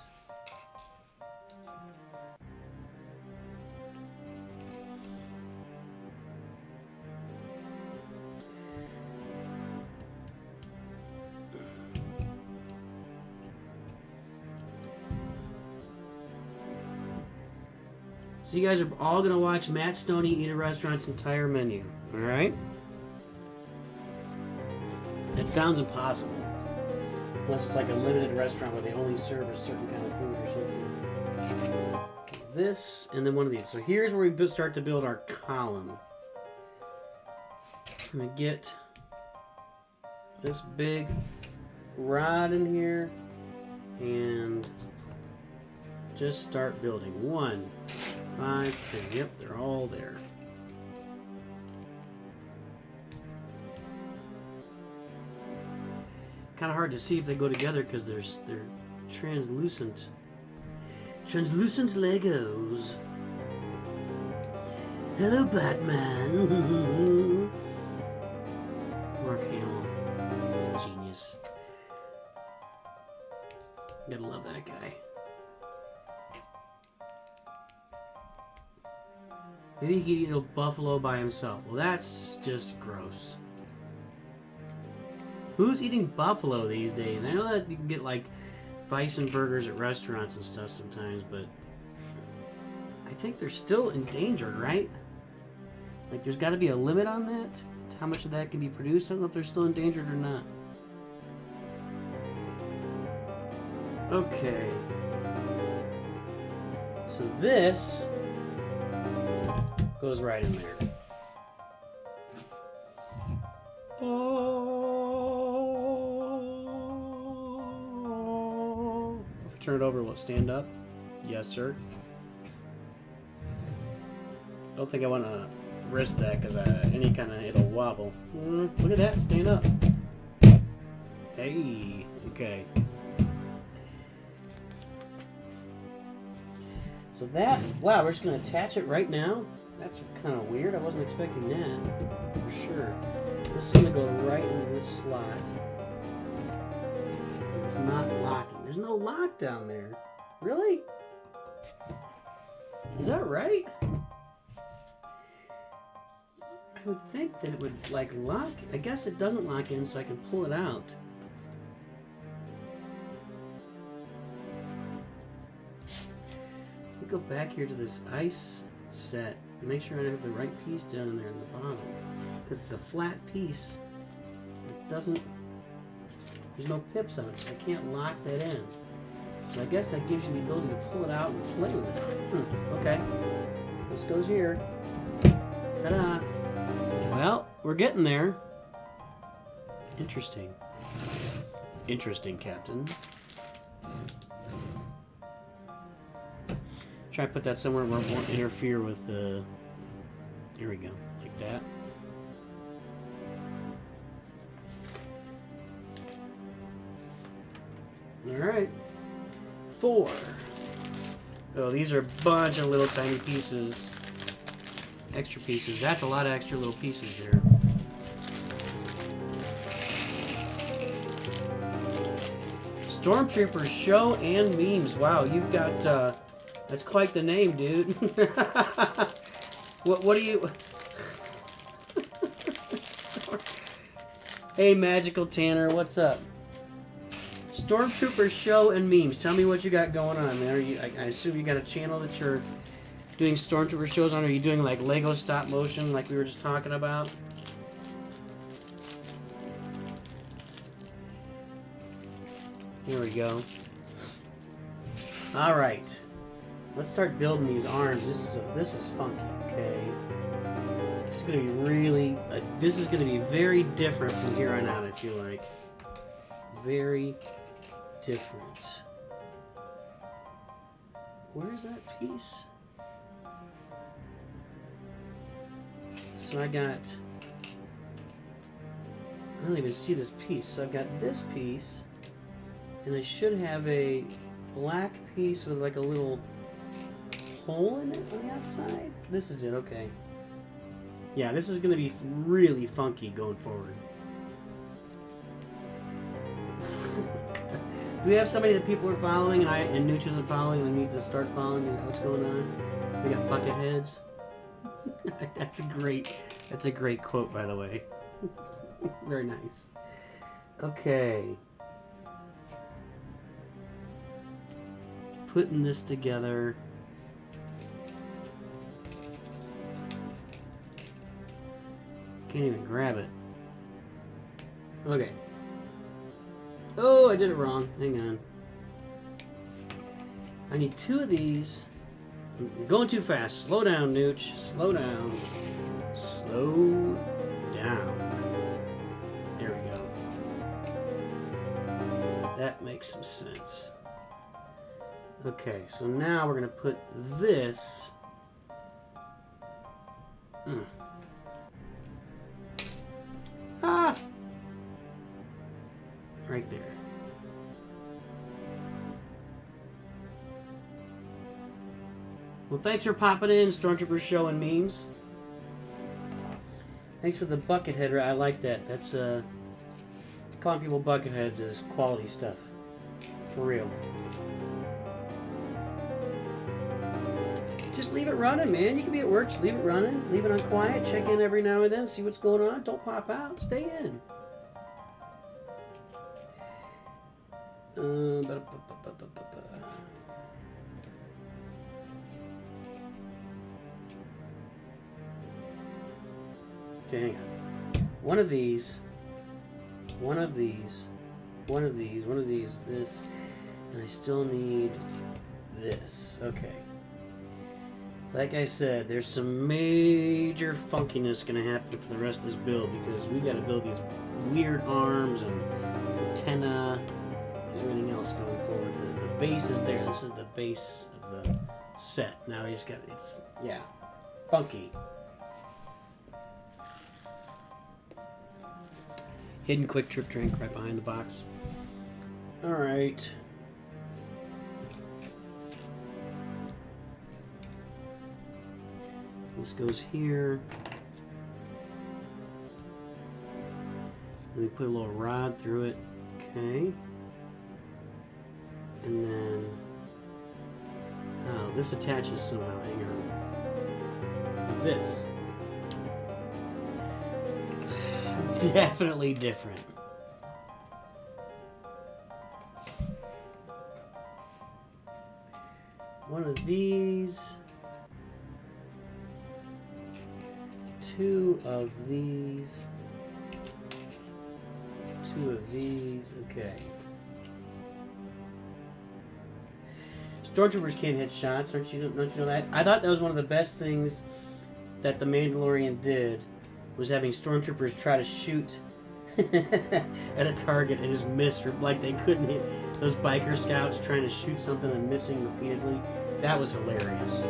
[SPEAKER 1] So you guys are all going to watch Matt Stoney eat a restaurant's entire menu, all right? It sounds impossible. Unless it's like a limited restaurant where they only serve a certain kind of food or something. Okay, this, and then one of these. So here's where we start to build our column. I'm going to get this big rod in here and just start building. 1, 5, 10. Yep, they're all there. Kind of hard to see if they go together because they're translucent. Translucent Legos. Hello, Batman. Mark Hamill. Genius. Gotta love that guy. Maybe he could eat a buffalo by himself. Well, that's just gross. Who's eating buffalo these days? I know that you can get like bison burgers at restaurants and stuff sometimes, but I think they're still endangered, right? Like there's got to be a limit on that? How much of that can be produced? I don't know if they're still endangered or not. Okay. So this goes right in there. If I turn it over, will it stand up? Yes, sir. I don't think I want to risk that because any kind of it'll wobble. Look at that, stand up. Hey, okay. So that, wow, we're just going to attach it right now? That's kind of weird. I wasn't expecting that, for sure. This is going to go right into this slot. It's not locking. There's no lock down there. Really? Is that right? I would think that it would, like, lock. I guess it doesn't lock in, so I can pull it out. Let me go back here to this ice set. Make sure I have the right piece down in there in the bottom. Because it's a flat piece. It doesn't... There's no pips on it, so I can't lock that in. So I guess that gives you the ability to pull it out and play with it. Okay. So this goes here. Ta-da! Well, we're getting there. Interesting. Interesting, Captain. Try to put that somewhere where it won't interfere with the... There we go. Like that. Alright. 4. Oh, these are a bunch of little tiny pieces. Extra pieces. That's a lot of extra little pieces there. Stormtroopers show and memes. Wow, you've got that's quite the name, dude. What do you Hey, Magical Tanner, what's up? Stormtroopers show and memes. Tell me what you got going on, man. Are you I assume you got a channel that you're doing Stormtrooper shows on? Are you doing like Lego stop motion like we were just talking about? Here we go. All right, let's start building these arms. This is funky. Okay, this is gonna be really. This is gonna be very different from here on out. I feel like very different. Where's that piece? so I got... I don't even see this piece. So I've got this piece, and I should have a black piece with like a little hole in it on the outside. This is it, okay. Yeah, this is going to be really funky going forward. Do we have somebody that people are following and Nooch isn't following and need to start following? Is that what's going on? We got bucket heads. That's a great quote, by the way. Very nice. Okay. Putting this together. Can't even grab it. Okay. Oh, I did it wrong. Hang on. I need 2 of these. I'm going too fast. Slow down, Nooch. Slow down. Slow down. There we go. That makes some sense. Okay, so now we're going to put this... Ah! Right there. Well, thanks for popping in, Stormtrooper Show and Memes. Thanks for the bucket head. I like that. That's calling people bucketheads is quality stuff. For real. Just leave it running, man. You can be at work, just leave it running. Leave it on quiet. Check in every now and then. See what's going on. Don't pop out. Stay in. Okay, hang on. One of these, this, and I still need this. Okay. Like I said, there's some major funkiness going to happen for the rest of this build because we got to build these weird arms and antenna and everything else going forward. The base is there. This is the base of the set. Now he's got, it's, yeah, funky. Hidden quick trip drink right behind the box. All right. This goes here. Then we put a little rod through it. Okay. And then, oh, this attaches somehow. Hang on. Like this. Definitely different. One of these. 2 of these. 2 of these. Okay. Stormtroopers can't hit shots, don't you know that? I thought that was one of the best things that the Mandalorian did, was having Stormtroopers try to shoot at a target and just miss, like they couldn't hit. Those biker scouts trying to shoot something and missing repeatedly. That was hilarious.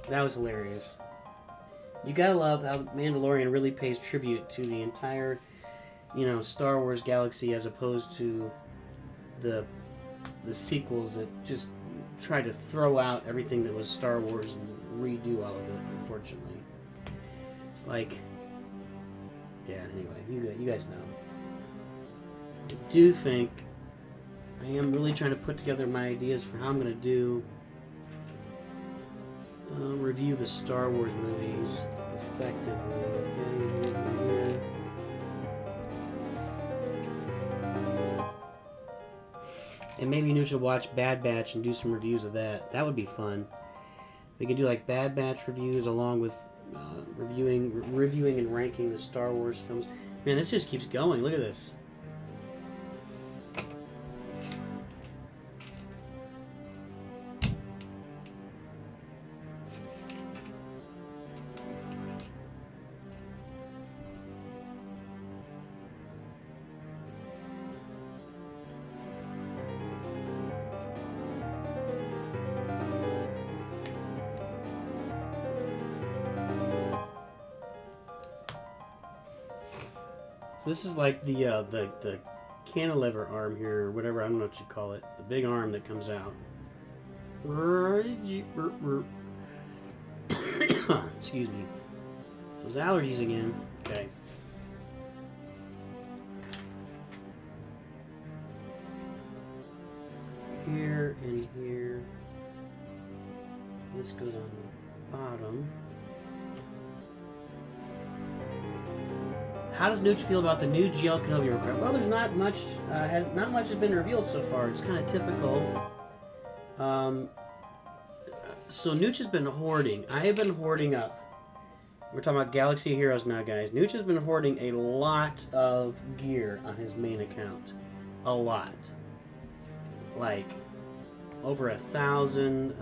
[SPEAKER 1] That was hilarious. You gotta love how Mandalorian really pays tribute to the entire, you know, Star Wars galaxy as opposed to the sequels that just try to throw out everything that was Star Wars and redo all of it, unfortunately. Like, yeah, anyway, you guys know. I do think I am really trying to put together my ideas for how I'm going to do review the Star Wars movies effectively. Okay, and maybe Nooch will watch Bad Batch and do some reviews of that. That would be fun. We could do like Bad Batch reviews along with reviewing and ranking the Star Wars films. Man, this just keeps going. Look at this. So this is like the cantilever arm here, or whatever, I don't know what you call it. The big arm that comes out. Excuse me. So it's allergies again. Okay. Here and here. This goes on the bottom. How does Nooch feel about the new GL Kenobi requirement? Well, there's not much. Not much has been revealed so far. It's kind of typical. So Nooch has been hoarding. I have been hoarding up. We're talking about Galaxy of Heroes now, guys. Nooch has been hoarding a lot of gear on his main account. A lot. Like over 1,000.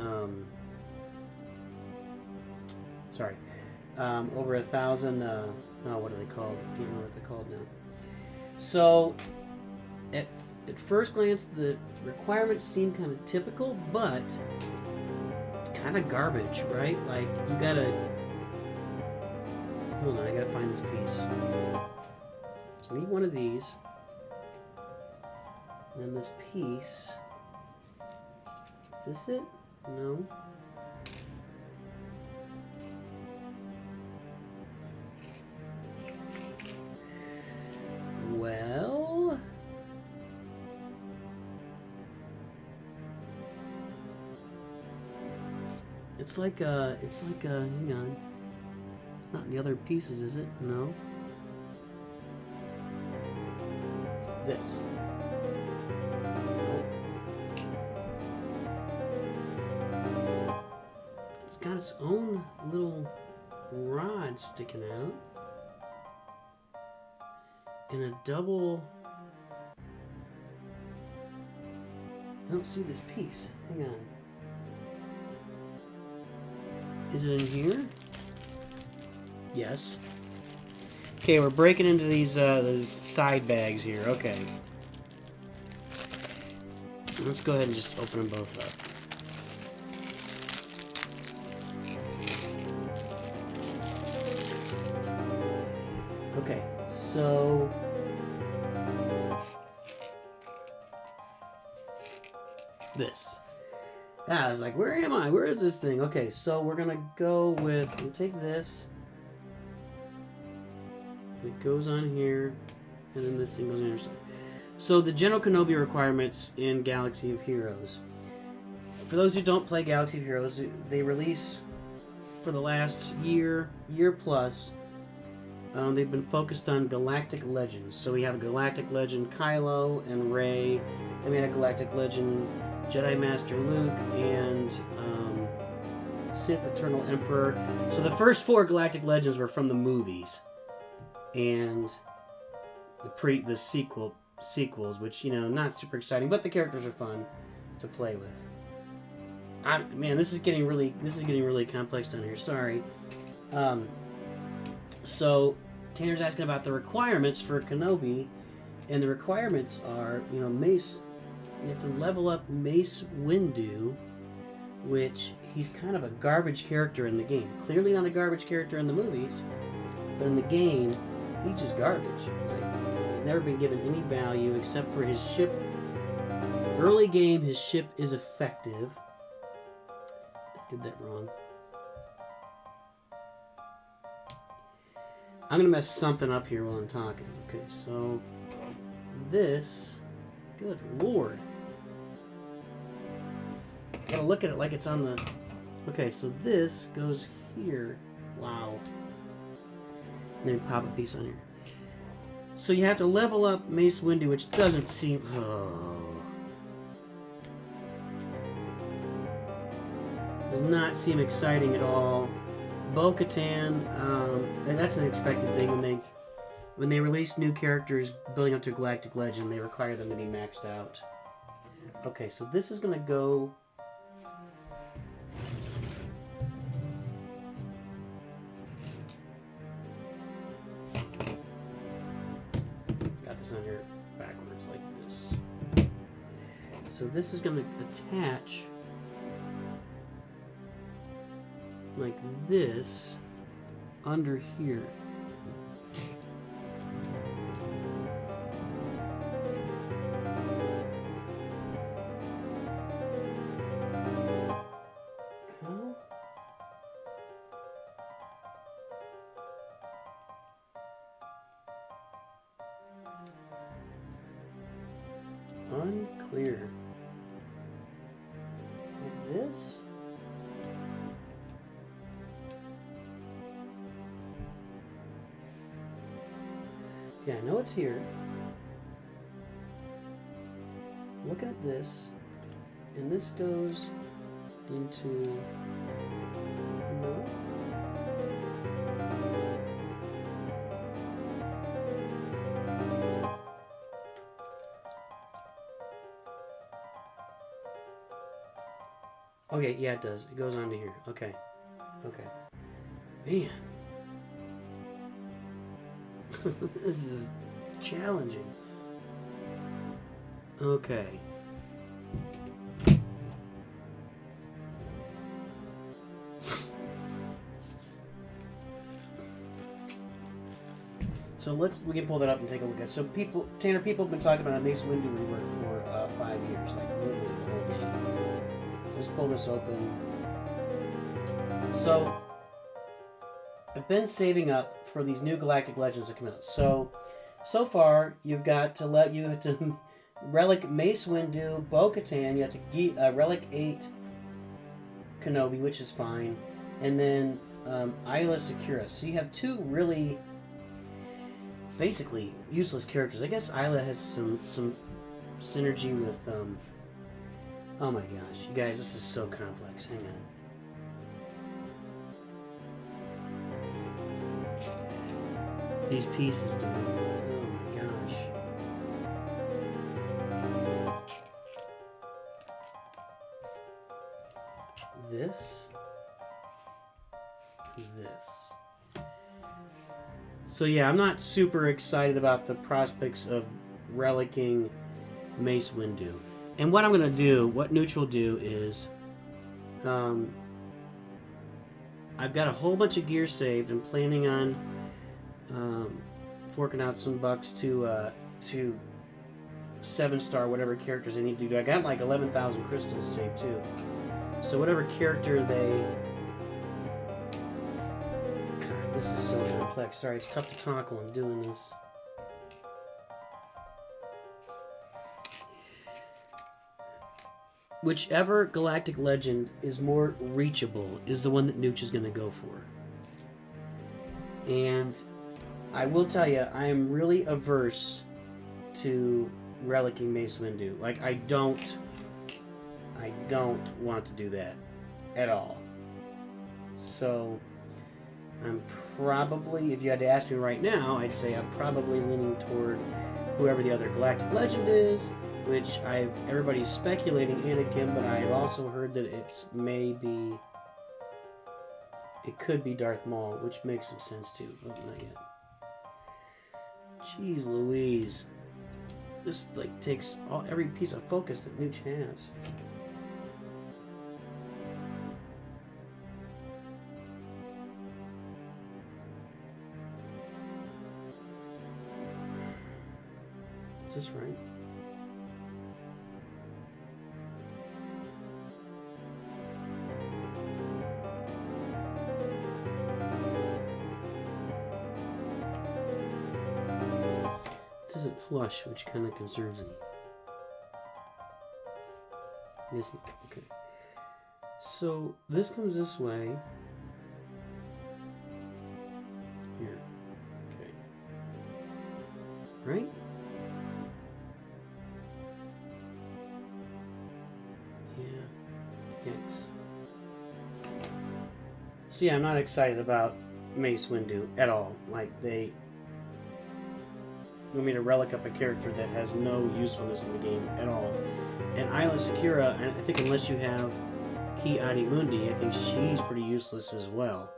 [SPEAKER 1] Over 1,000. What are they called? I can't remember what they're called now. So, at first glance, the requirements seem kind of typical, but kind of garbage, right? Like, you gotta... Hold on, I gotta find this piece. So I need one of these. And then this piece... Is this it? No. Well... It's like a, hang on. It's not in the other pieces, is it? No. This. It's got its own little rod sticking out. And a double... I don't see this piece. Hang on. Is it in here? Yes. Okay, we're breaking into these side bags here. Okay. Let's go ahead and just open them both up. Okay, so... This. I was like, where am I? Where is this thing? Okay, so we're gonna go with, we'll take this. It goes on here, and then this thing goes on here. So the General Kenobi requirements in Galaxy of Heroes. For those who don't play Galaxy of Heroes, they release for the last year plus. They've been focused on Galactic Legends. So we have a Galactic Legend Kylo and Rey. Then we had a Galactic Legend Jedi Master Luke and Sith Eternal Emperor. So the first 4 Galactic Legends were from the movies, and the sequels, which, you know, not super exciting, but the characters are fun to play with. Man, this is getting really complex down here. Sorry. So Tanner's asking about the requirements for Kenobi, and the requirements are, you know, Mace. You have to level up Mace Windu, which he's kind of a garbage character in the game. Clearly not a garbage character in the movies, but in the game, he's just garbage. Like, he's never been given any value except for his ship. Early game, his ship is effective. I did that wrong. I'm going to mess something up here while I'm talking. Okay, so this... Good Lord. Gotta look at it like it's on the... Okay, so this goes here. Wow. And then pop a piece on here. So you have to level up Mace Windu, which doesn't seem... Oh. Does not seem exciting at all. Bo-Katan, and that's an expected thing when they release new characters building up to Galactic Legend, they require them to be maxed out. Okay, so this is going to go... Got this on here backwards like this. So this is going to attach like this under here. Unclear. Like this? Yeah, I know it's here. Looking at this, and this goes into... No? Okay, yeah, it does. It goes on to here. Okay. Okay. Man. This is challenging. Okay. So we can pull that up and take a look at it. So Tanner, people have been talking about a Mace Windu rework for 5 years, like literally the whole game. So let's pull this open. So I've been saving up for these new Galactic Legends that come out. So far you've got to relic Mace Windu, Bo-Katan. You have to relic 8 Kenobi, which is fine, and then Isla Secura. So you have 2 really basically useless characters. I guess Isla has some synergy with oh my gosh, you guys, this is so complex. Hang on. These pieces, dude. Oh my gosh. This. So yeah, I'm not super excited about the prospects of relicking Mace Windu. And what I'm going to do, what Nooch will do is, I've got a whole bunch of gear saved. I'm planning on forking out some bucks to 7-star whatever characters I need to do. I got like 11,000 crystals saved too. So whatever character they... God, this is so complex. Sorry, it's tough to talk while I'm doing this. Whichever Galactic Legend is more reachable is the one that Nooch is going to go for. And I will tell you, I am really averse to relicking Mace Windu. Like, I don't want to do that at all. So, I'm probably, if you had to ask me right now, I'd say I'm probably leaning toward whoever the other Galactic Legend is, which everybody's speculating Anakin, but I've also heard that it could be Darth Maul, which makes some sense too, but not yet. Jeez Louise. This like takes every piece of focus that Nooch has. Is this right? This isn't flush, which kind of concerns me. Yes, okay. So this comes this way. Here. Okay. Right? Yeah. X. So yeah, I'm not excited about Mace Windu at all. Like, they want me to relic up a character that has no usefulness in the game at all. And Isla Secura, I think unless you have Ki Adi Mundi, I think she's pretty useless as well.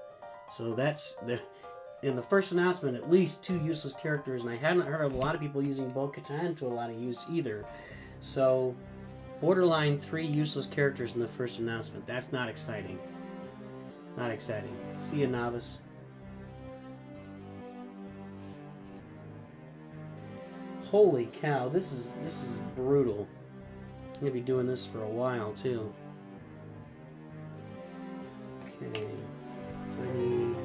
[SPEAKER 1] So that's in the first announcement, at least 2 useless characters, and I haven't heard of a lot of people using Bo-Katan to a lot of use either. So borderline 3 useless characters in the first announcement. That's not exciting. Not exciting. See ya, novice. Holy cow, this is brutal. I'm gonna be doing this for a while too. Okay, so I need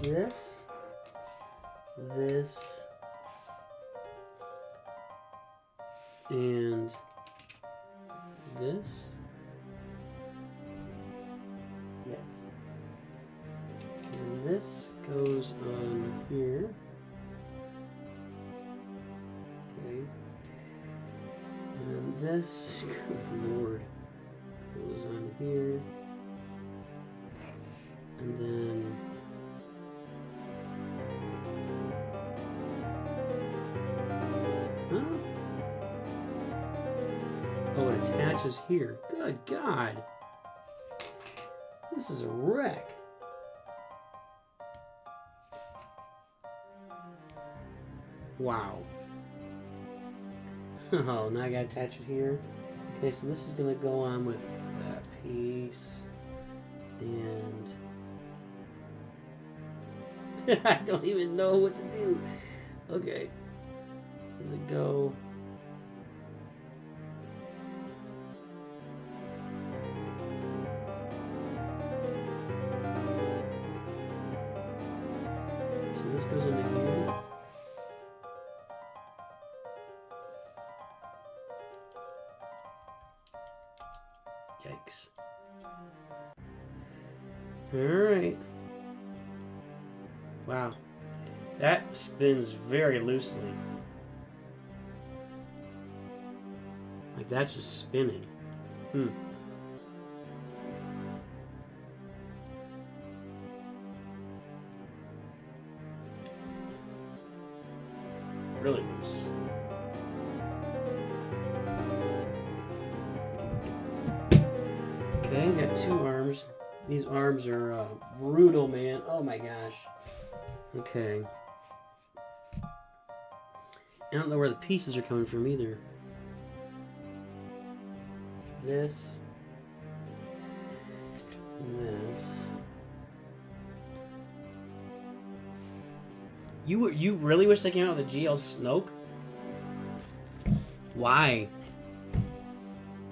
[SPEAKER 1] this, this, and this. Yes. And this goes on here. Okay. And this, good Lord, goes on here. And then oh, it attaches here. Good God. This is a wreck. Wow. Oh, now I gotta attach it here. Okay, so this is gonna go on with that piece. And I don't even know what to do. Okay. Does it go? So this goes into here. Yikes. Alright. Wow. That spins very loosely. Like that's just spinning. Really loose. Okay, got two arms. These arms are brutal, man. Oh my gosh. Okay. I don't know where the pieces are coming from either. This. And this. You really wish they came out with a GL Snoke? Why?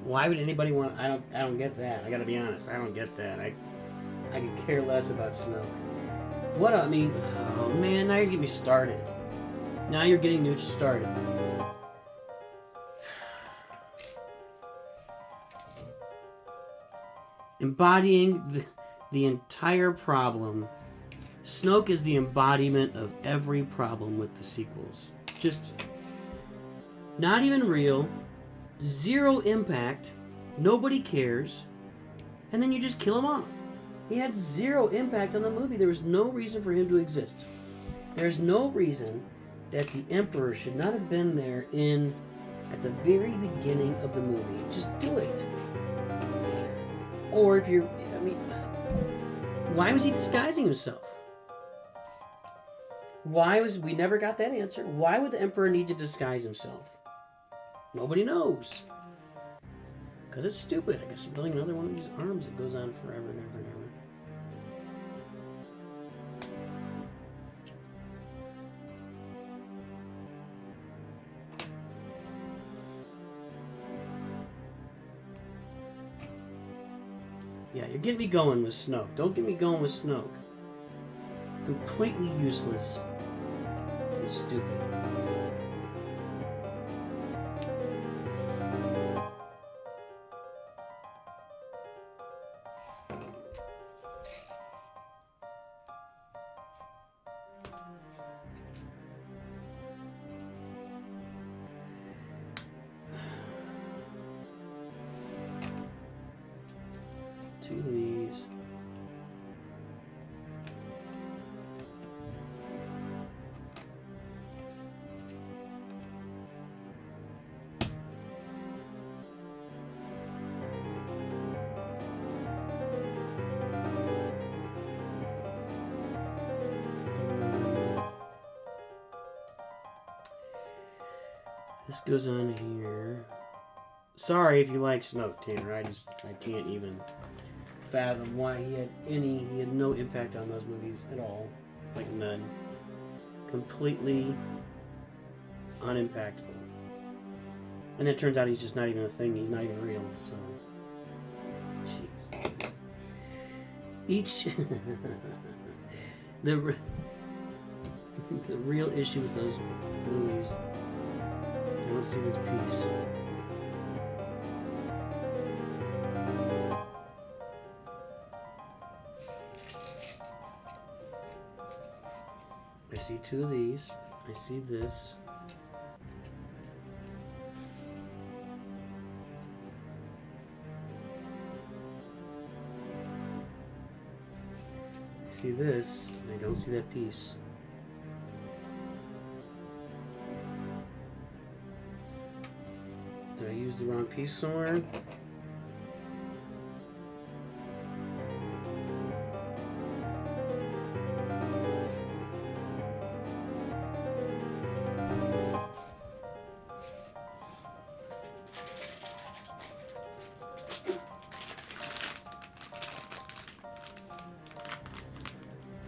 [SPEAKER 1] Why would anybody want? I don't get that. I gotta be honest. I don't get that. I could care less about Snoke. What I mean? Oh man, now you're getting me started. Now you're getting Nooch started. Embodying the entire problem. Snoke is the embodiment of every problem with the sequels. Just not even real, zero impact, nobody cares, and then you just kill him off. He had zero impact on the movie. There was no reason for him to exist. There's no reason that the Emperor should not have been there at the very beginning of the movie. Just do it. Or if you're, I mean, why was he disguising himself? We never got that answer. Why would the Emperor need to disguise himself? Nobody knows. Because it's stupid. I guess I'm building another one of these arms that goes on forever and ever and ever. Yeah, you're getting me going with Snoke. Don't get me going with Snoke. Completely useless and stupid. Two of these. This goes on here. Sorry if you like Snoke, Tanner. I can't even fathom why he had no impact on those movies at all. Like none. Completely unimpactful. And it turns out he's just not even a thing. He's not even real. So, jeez. The the real issue with those movies. I don't see this piece. I see two of these. I see this. I see this. I don't see that piece. Did I use the wrong piece somewhere?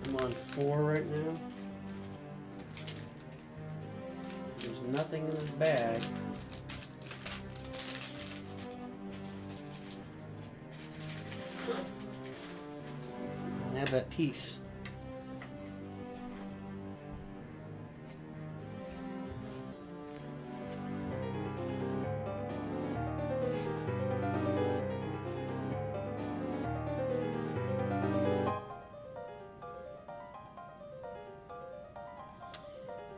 [SPEAKER 1] I'm on 4 right now. There's nothing in this bag. I have that piece.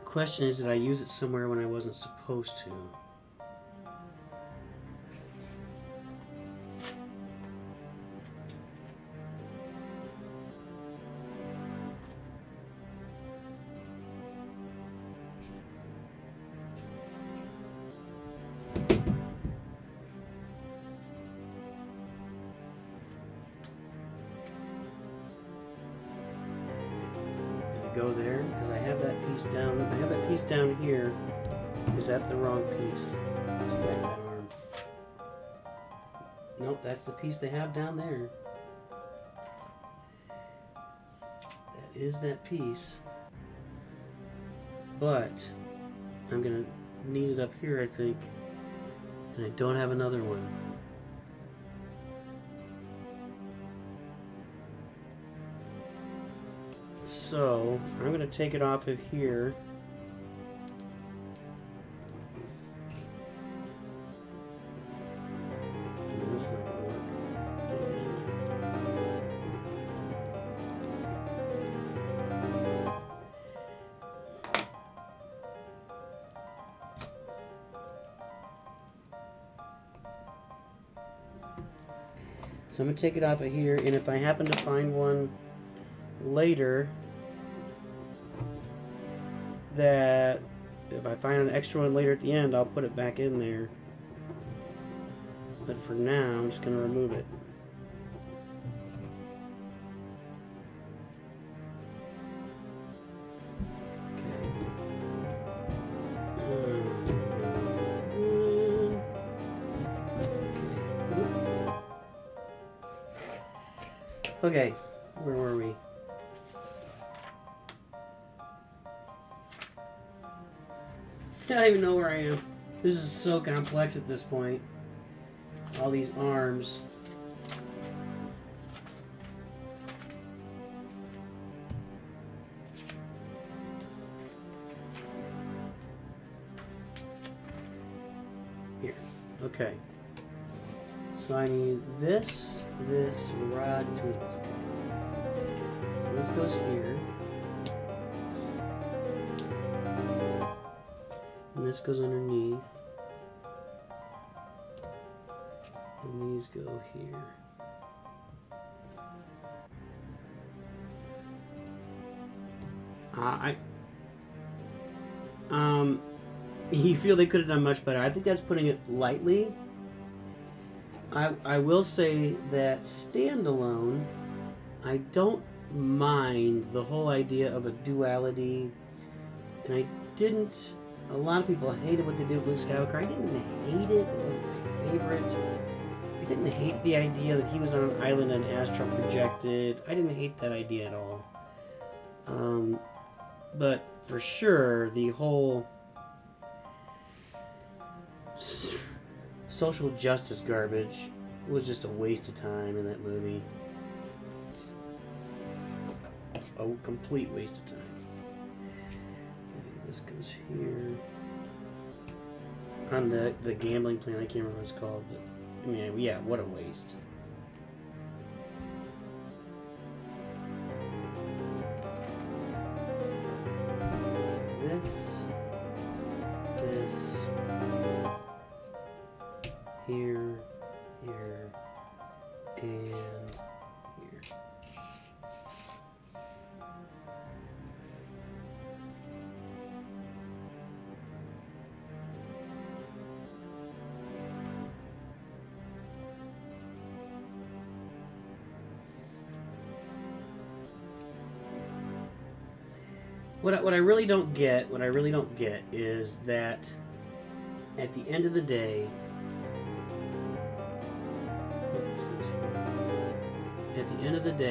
[SPEAKER 1] The question is, did I use it somewhere when I wasn't supposed to? Go there because I have that piece down. I have that piece down here. Is that the wrong piece? Let's back that arm. Nope, that's the piece they have down there. That is that piece. But I'm gonna need it up here, I think. And I don't have another one. So, I'm going to take it off of here. This is not going to work. So I'm going to take it off of here, and if I happen to find one later, that if I find an extra one later at the end, I'll put it back in there. But for now, I'm just going to remove it. Okay, where were we? I don't even know where I am. This is so complex at this point. All these arms. Here. Okay. So I need this rod to this. So this goes here. And this goes underneath. And these go here. You feel they could have done much better. I think that's putting it lightly. I will say that standalone, I don't mind the whole idea of a duality, and I didn't. A lot of people hated what they did with Luke Skywalker. I didn't hate it. It wasn't my favorite. I didn't hate the idea that he was on an island and astral projected. I didn't hate that idea at all. But for sure, the whole social justice garbage was just a waste of time in that movie. a complete waste of time. Okay, this goes here. On the gambling plan, I can't remember what it's called, but I mean, yeah, what a waste. This, here, here, and here. What I really don't get, is that at the end of the day,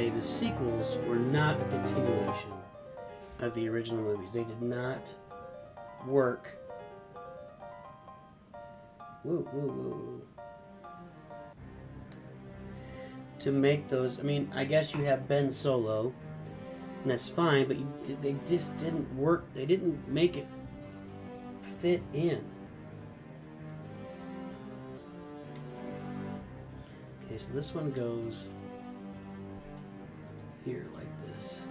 [SPEAKER 1] the sequels were not a continuation of the original movies. They did not work. To make those, I mean, I guess you have Ben Solo. And that's fine, but they just didn't work. They didn't make it fit in. Okay, so this one goes here like this.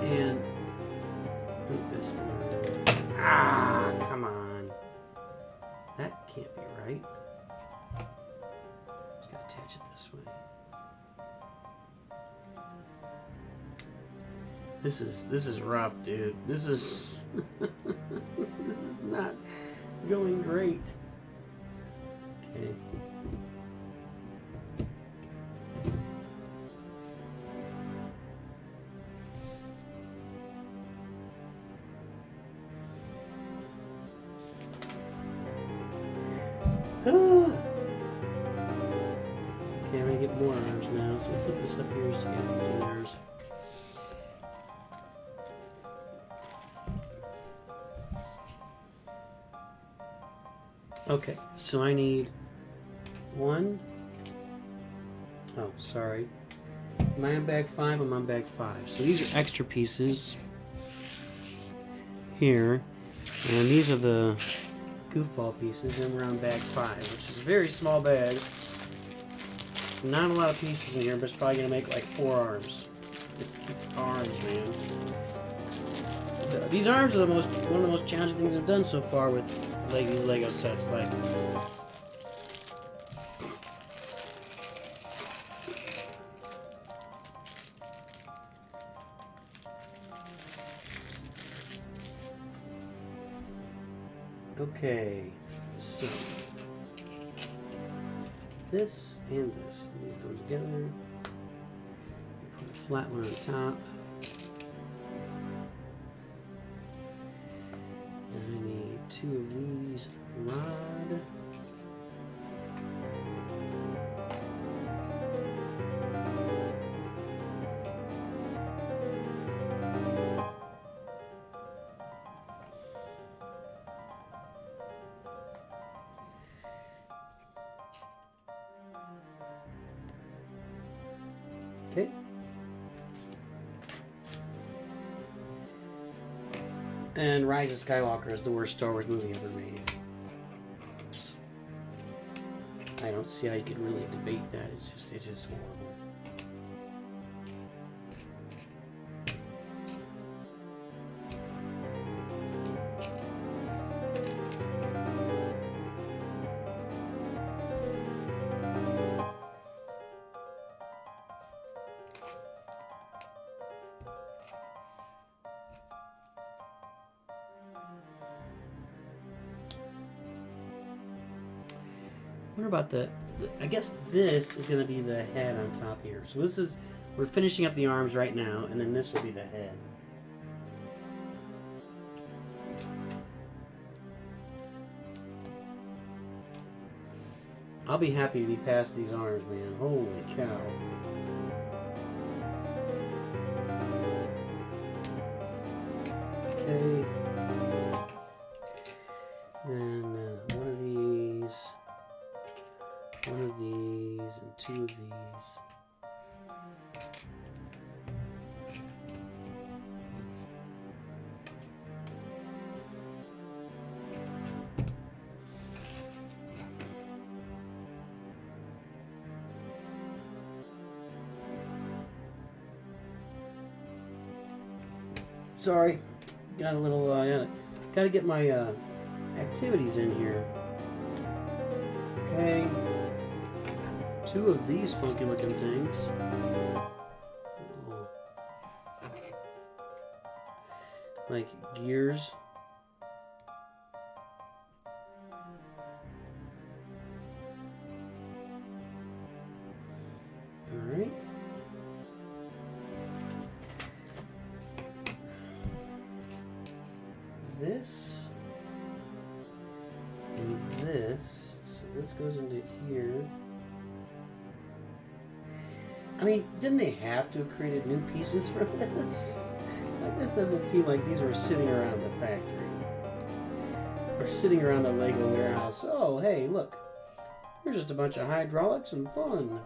[SPEAKER 1] And this one. Ah, come on. That can't be right. Attach it this way. This is rough, dude. This is this is not going great. Okay. Okay, I'm gonna get more arms now, so we'll put this up here so you guys can see ours. Okay, so I need one. Oh, sorry. Am I on bag 5? I'm on bag 5. So these are extra pieces here, and these are the goofball pieces, and we're on bag 5, which is a very small bag. Not a lot of pieces in here, but it's probably going to make like 4 arms. It's arms, man. These arms are one of the most challenging things I've done so far with these Lego sets. Like, okay, so this and this, these go together. Put a flat one on top. And I need 2 of these rod. Okay. And Rise of Skywalker is the worst Star Wars movie ever made. I don't see how you could really debate that. It's just horrible. What about I guess this is going to be the head on top here. So we're finishing up the arms right now, and then this will be the head. I'll be happy to be past these arms, man. Holy cow. Okay. Then one of these One of these and two of these. Sorry, got a little, gotta get my activities in here. Okay, two of these funky looking things. Oh. Like gears. Alright. This and this, so this goes into here. I mean, didn't they have to have created new pieces for this? Like, this doesn't seem like these were sitting around the factory or sitting around the Lego warehouse. Oh, hey, look, here's just a bunch of hydraulics and fun.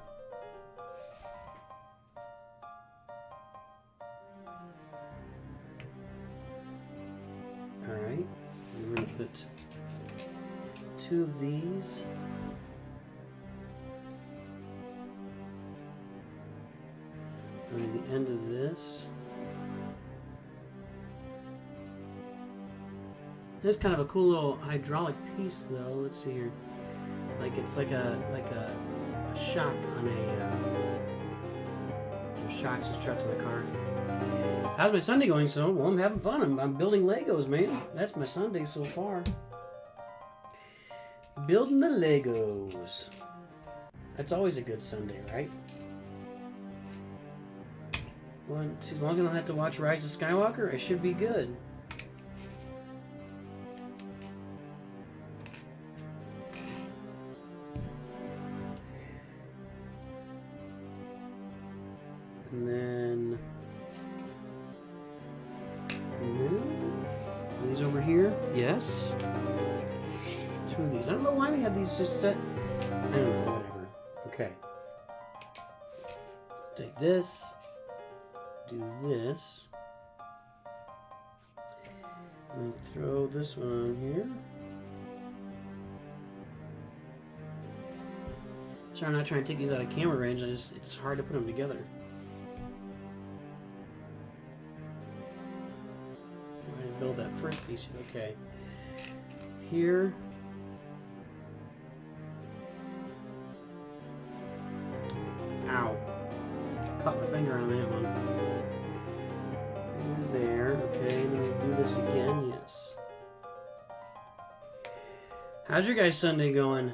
[SPEAKER 1] Alright, we're going to put two of these. On the end of this. This is kind of a cool little hydraulic piece though. Let's see here. Like it's like a shock on a shocks and struts in the car. How's my Sunday going? So, well, I'm having fun. I'm building Legos, man. That's my Sunday so far. Building the Legos. That's always a good Sunday, right? One, two. As long as I don't have to watch Rise of Skywalker, I should be good. And then are these over here? Yes. Two of these. I don't know why we have these just set. I don't know, whatever. Okay. Take this. Do this. Let me throw this one on here. Sorry, I'm not trying to take these out of camera range. It's hard to put them together. Build that first piece. Okay. Here. Ow. Caught my finger on that one. Finger there. Okay, and then we do this again. Yes. How's your guys' Sunday going?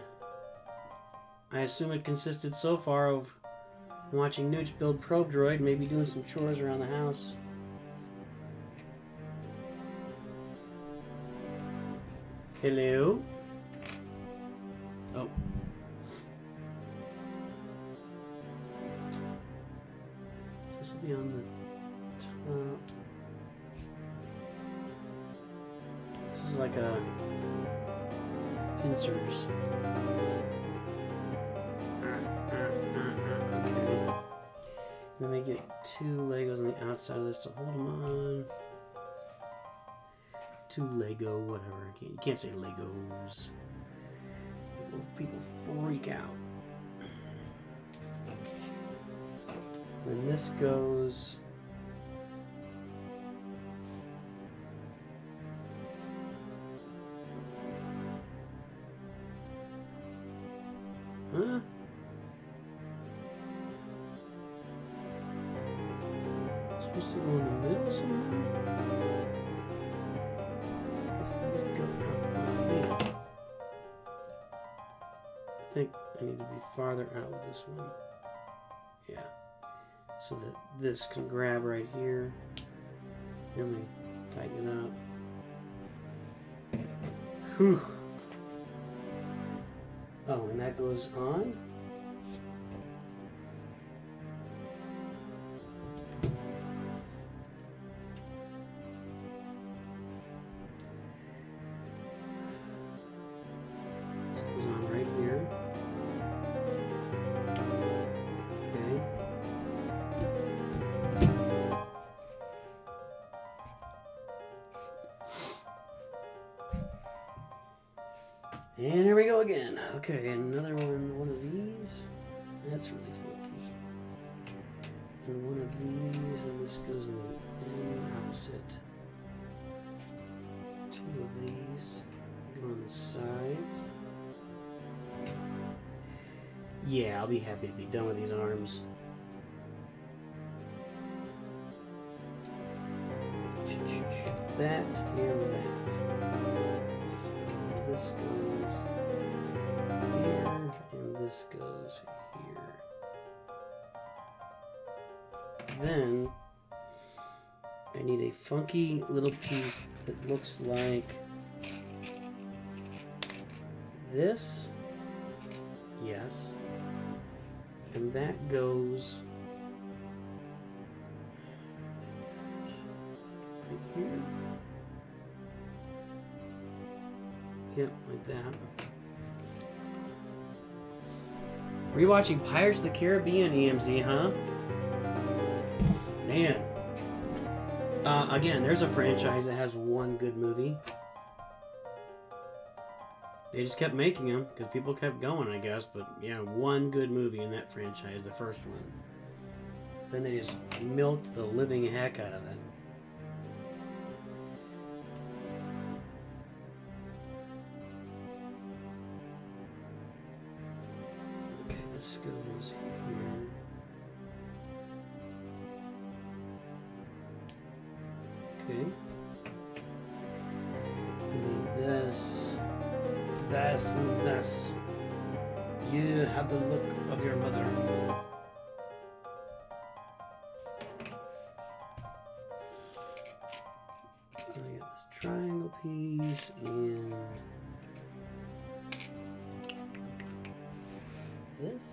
[SPEAKER 1] I assume it consisted so far of watching Nooch build Probe Droid, maybe doing some chores around the house. Hello? Oh. So this will be on the top. This is like a pincers. Okay. Then we get two Legos on the outside of this to hold them on. Lego, whatever. You can't say Legos. People freak out. Then this goes. Huh? Supposed to go in the middle somehow? I think I need to be farther out with this one. Yeah. So that this can grab right here. Then we tighten it up. Whew. Oh, and that goes on. This goes on right here. And here we go again. Okay, another one of these. That's really funky. And one of these, and this goes in the end opposite. Two of these go on the sides. Yeah, I'll be happy to be done with these arms. That and that. So this goes here, and this goes here. Then I need a funky little piece that looks like this. Yes. And that goes right here. Yep, like that. Rewatching Pirates of the Caribbean, EMZ, huh? Man. Again, there's a franchise that has one good movie. They just kept making them because people kept going, I guess. But yeah, one good movie in that franchise, the first one. Then they just milked the living heck out of it. Okay, this goes here. Okay. And then this. And this. You have the look of your mother. So I got this triangle piece and this.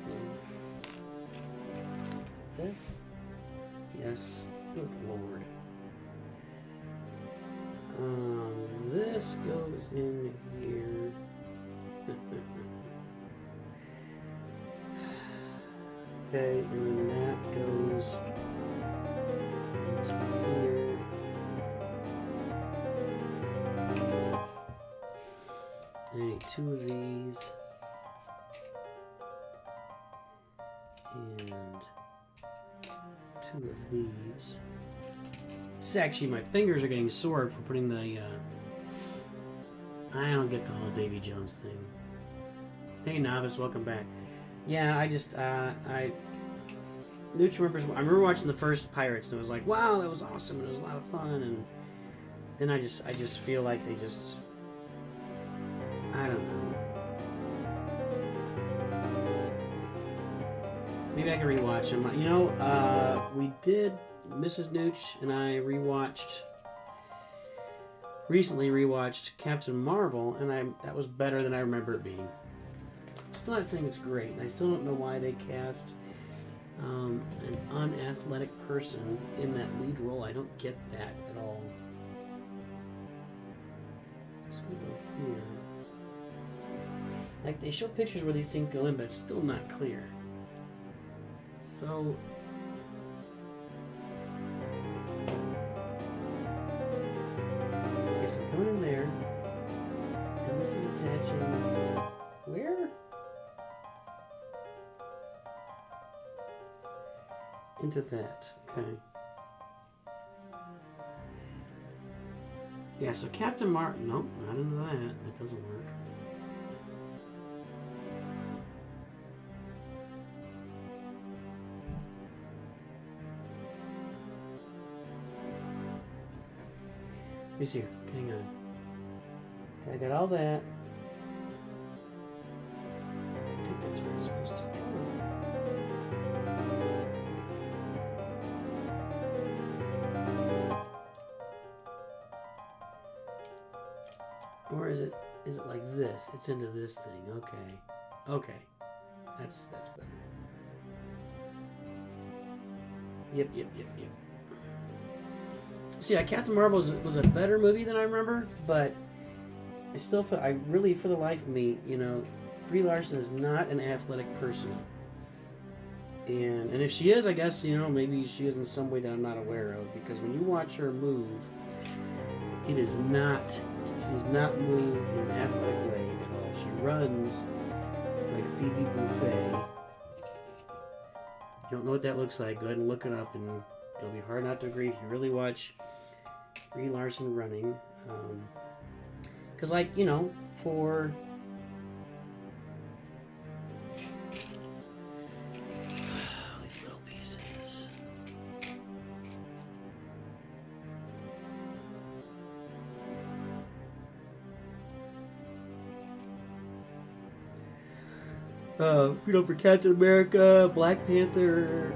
[SPEAKER 1] And this. Yes. Good Lord. This goes in here. Okay, and then that goes into here. I need two of these. And two of these. This is actually, my fingers are getting sore for putting the, I don't get the whole Davy Jones thing. Hey, novice, welcome back. Yeah, I just, Nooch remembers, I remember watching the first Pirates, and it was like, wow, that was awesome, and it was a lot of fun, and then I just feel like they just, I don't know. Maybe I can rewatch them. You know, we did, Mrs. Nooch and I recently rewatched Captain Marvel, and that was better than I remember it being. Still not saying it's great, and I still don't know why they cast an unathletic person in that lead role. I don't get that at all. Just gonna go here. Like, they show pictures where these things go in, but it's still not clear. So okay, so I'm coming in there, and this is attaching where? Into that, okay. Yeah, so Captain Martin, nope, not into that. That doesn't work. Let me see here. Hang on. Okay, I got all that. I think that's where it's supposed to go. Or is it like this? It's into this thing. Okay. Okay. That's better. Yep. See, Captain Marvel was a better movie than I remember, but I still feel, I really, for the life of me, you know, Brie Larson is not an athletic person. And if she is, I guess, you know, maybe she is in some way that I'm not aware of, because when you watch her move, she does not move in an athletic way runs like Phoebe Buffet. You don't know what that looks like, go ahead and look it up, and it'll be hard not to agree if you really watch Brie Larson running. Because, like, you know, for... these little pieces. You know, for Captain America, Black Panther,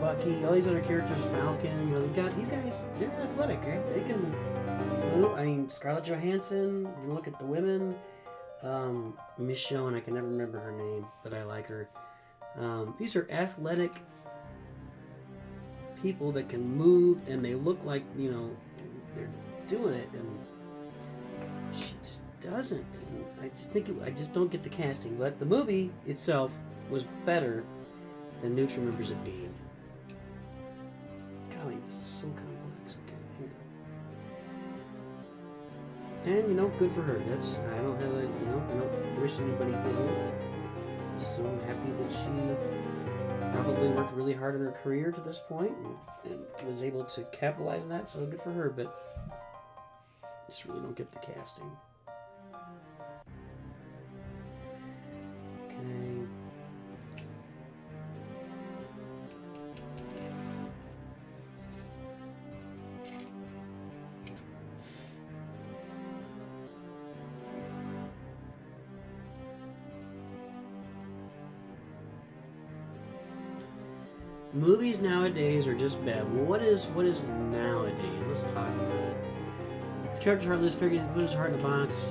[SPEAKER 1] Bucky, all these other characters, Falcon, you know, these guys, they're athletic, right? They can move. I mean, Scarlett Johansson, you look at the women, Michonne, I can never remember her name, but I like her. These are athletic people that can move, and they look like, you know, they're doing it, and she just doesn't. And I just don't get the casting, but the movie itself was better than Nutra remembers it being. Golly, this is so complex. Okay, here we go. And, you know, good for her. I don't wish anybody ill. So I'm happy that she probably worked really hard in her career to this point and was able to capitalize on that. So good for her, but I just really don't get the casting. Okay. Movies nowadays are just bad. What is nowadays? Let's talk about it. This character's heartless, figured to put his heart in the box.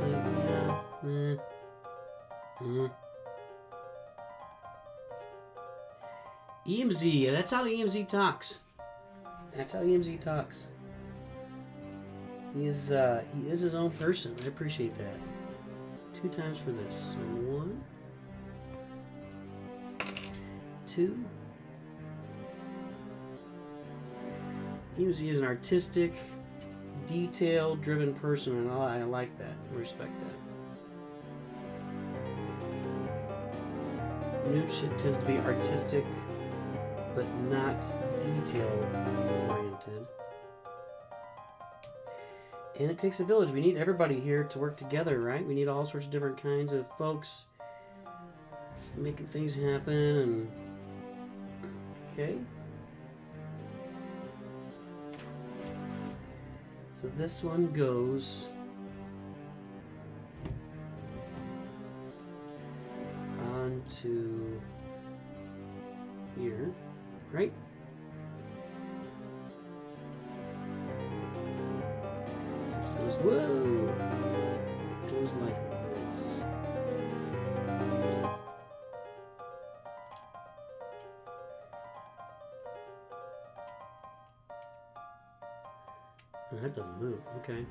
[SPEAKER 1] EMZ, that's how EMZ talks. That's how EMZ talks. He is his own person. I appreciate that. 2 times for this. So 1, 2. EMZ is an artistic, detail-driven person, and I like that. I respect that. New shit tends to be artistic, but not detail-oriented. And it takes a village. We need everybody here to work together, right? We need all sorts of different kinds of folks making things happen. And okay. So this one goes on to here, right? Goes, whoa! Goes like this. Oh, that doesn't move. Okay.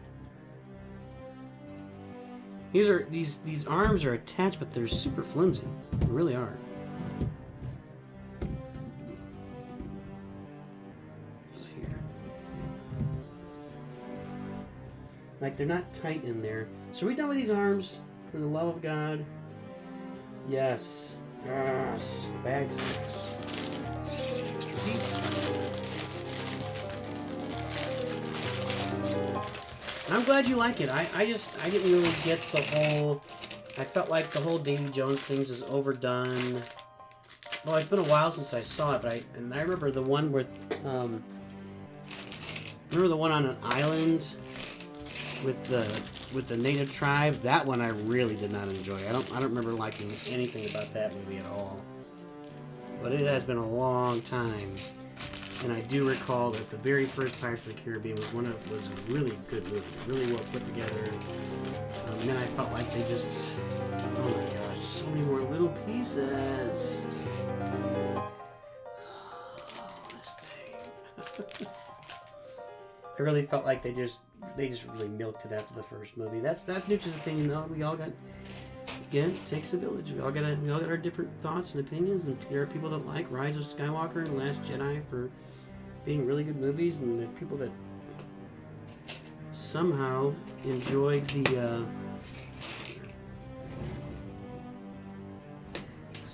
[SPEAKER 1] These arms are attached, but they're super flimsy. They really are. Like, they're not tight in there. So are we done with these arms? For the love of God. Yes. Yes. Bag 6. I'm glad you like it. I didn't really get the whole... I felt like the whole Davy Jones things is overdone. Well, it's been a while since I saw it, but I remember the one with... remember the one on an island... with the native tribe. That one I really did not enjoy. I don't remember liking anything about that movie at all. But it has been a long time, and I do recall that the very first Pirates of the Caribbean was a really good movie, really well put together. And then I felt like they just, oh my gosh, so many more little pieces. Oh, this thing. I really felt like they just really milked it after the first movie. That's Nooch's opinion, though. We all got, again, it takes a village. We all got our different thoughts and opinions, and there are people that like Rise of Skywalker and Last Jedi for being really good movies, and there are people that somehow enjoyed the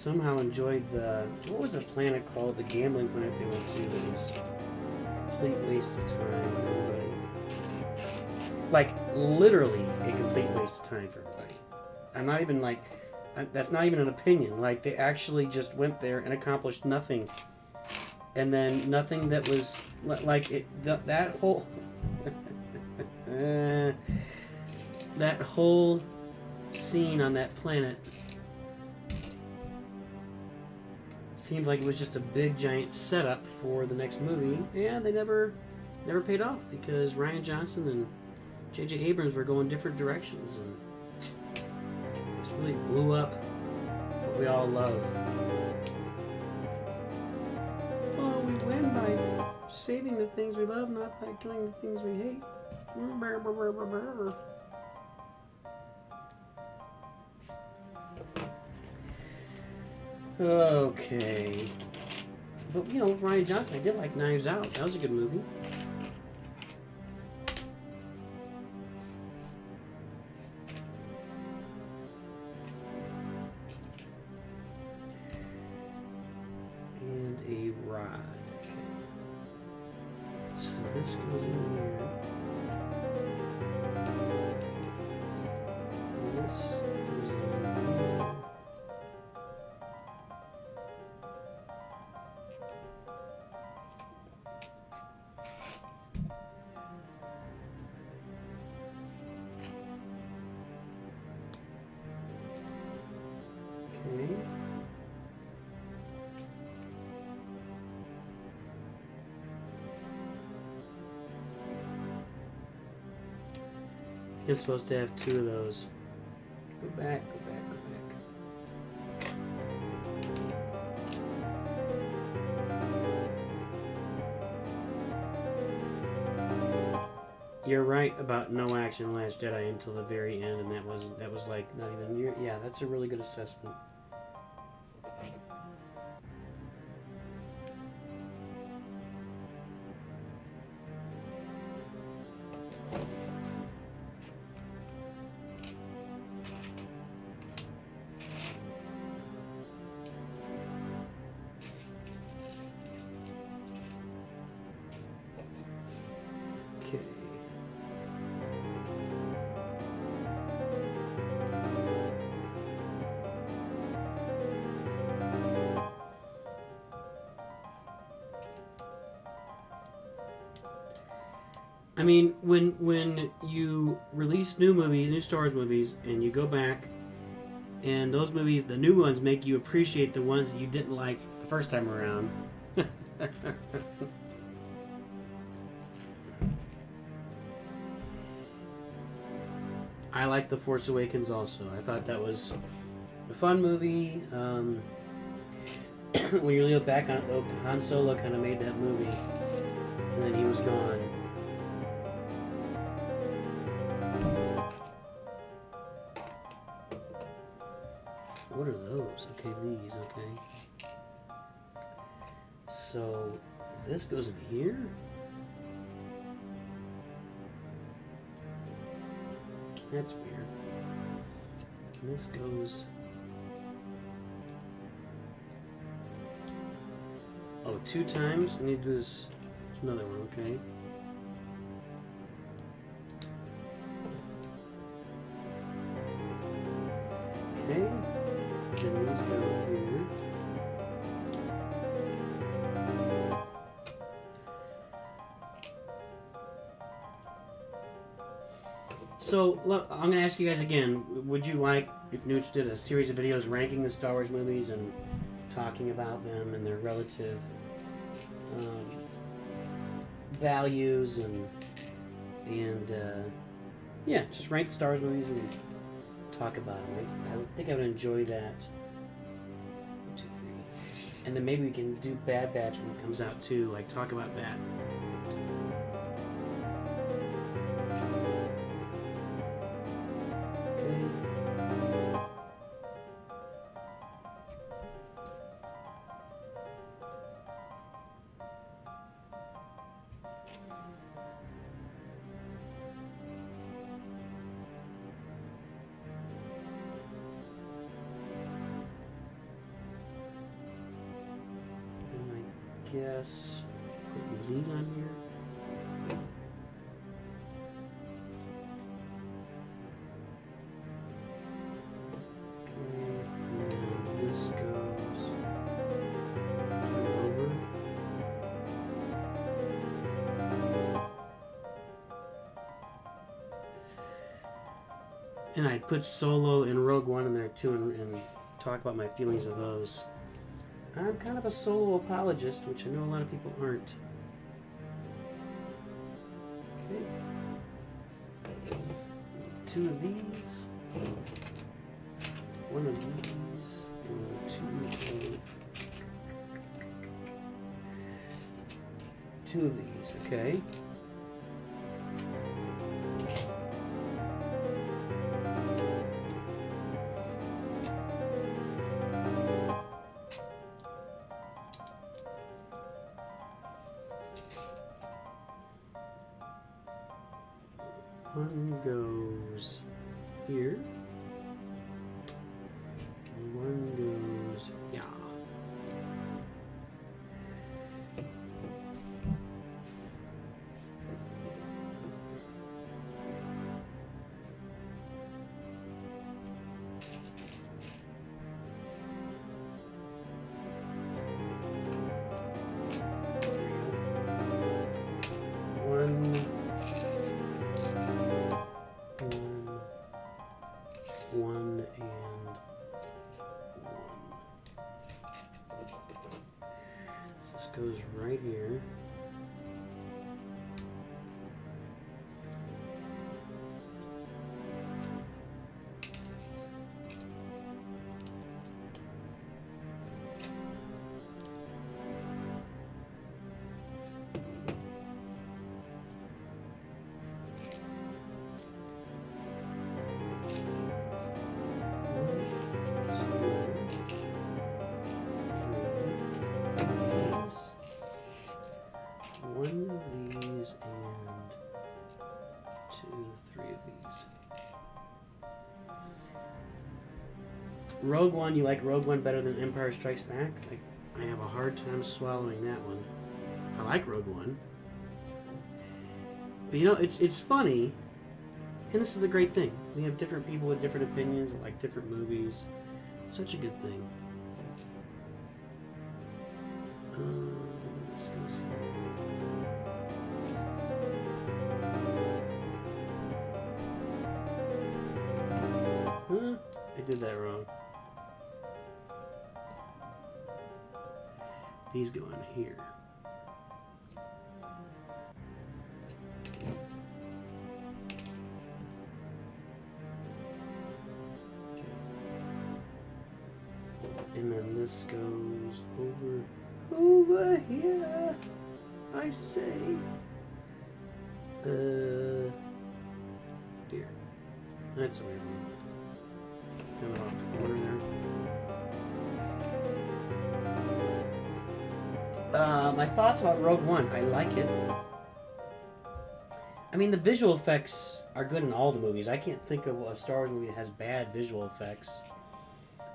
[SPEAKER 1] somehow enjoyed the, what was the planet called? The gambling planet they went to that was a complete waste of time for everybody. Like, literally a complete waste of time for everybody. I'm not even like, that's not even an opinion. Like, they actually just went there and accomplished nothing. And then nothing that was, like, that whole, that whole scene on that planet seemed like it was just a big giant setup for the next movie. Yeah, they never paid off because Rian Johnson and J.J. Abrams were going different directions, and just really blew up what we all love. Oh, we win by saving the things we love, not by killing the things we hate. Okay. But, you know, with Rian Johnson, I did like Knives Out. That was a good movie. And a rod. Okay. So this goes in here. And this goes in here. Okay. You're supposed to have two of those. Go back, go back, go back. You're right about no action in Last Jedi until the very end, and that was like not even. Yeah, that's a really good assessment. Okay. I mean, when you release new movies, new Star Wars movies, and you go back, and those movies, the new ones, make you appreciate the ones that you didn't like the first time around. I like The Force Awakens also. I thought that was a fun movie. When you look back on it, though, Han Solo kind of made that movie, and then he was gone. What are those? Okay, these, okay. So, this goes in here? That's weird. And this goes... Oh, 2 times? I need to do this. There's another one, okay. Okay. Then these go here. So, look, I'm going to ask you guys again. Would you like if Nooch did a series of videos ranking the Star Wars movies and talking about them and their relative values and yeah, just rank the Star Wars movies and talk about them. I would think I would enjoy that. 1, 2, 3, and then maybe we can do Bad Batch when it comes out too. Like talk about that. guess put these on here. And I'd put Solo and Rogue One in there too and talk about my feelings of those. I'm kind of a Solo apologist, which I know a lot of people aren't. Okay. 2 of these. 1 of these. And 2 of these, okay. One goes here, and one goes yeah. One and one. This goes right here. One of these and 2, 3 of these. Rogue One, you like Rogue One better than Empire Strikes Back? I have a hard time swallowing that one. I like Rogue One. But you know, it's funny, and this is the great thing. We have different people with different opinions that like different movies. Such a good thing. This goes here. Huh? I did that wrong. These go in here. Okay. And then this goes over here. I say. Here. That's a weird one. Kind of off the corner there. My thoughts about Rogue One. I like it. I mean, the visual effects are good in all the movies. I can't think of a Star Wars movie that has bad visual effects.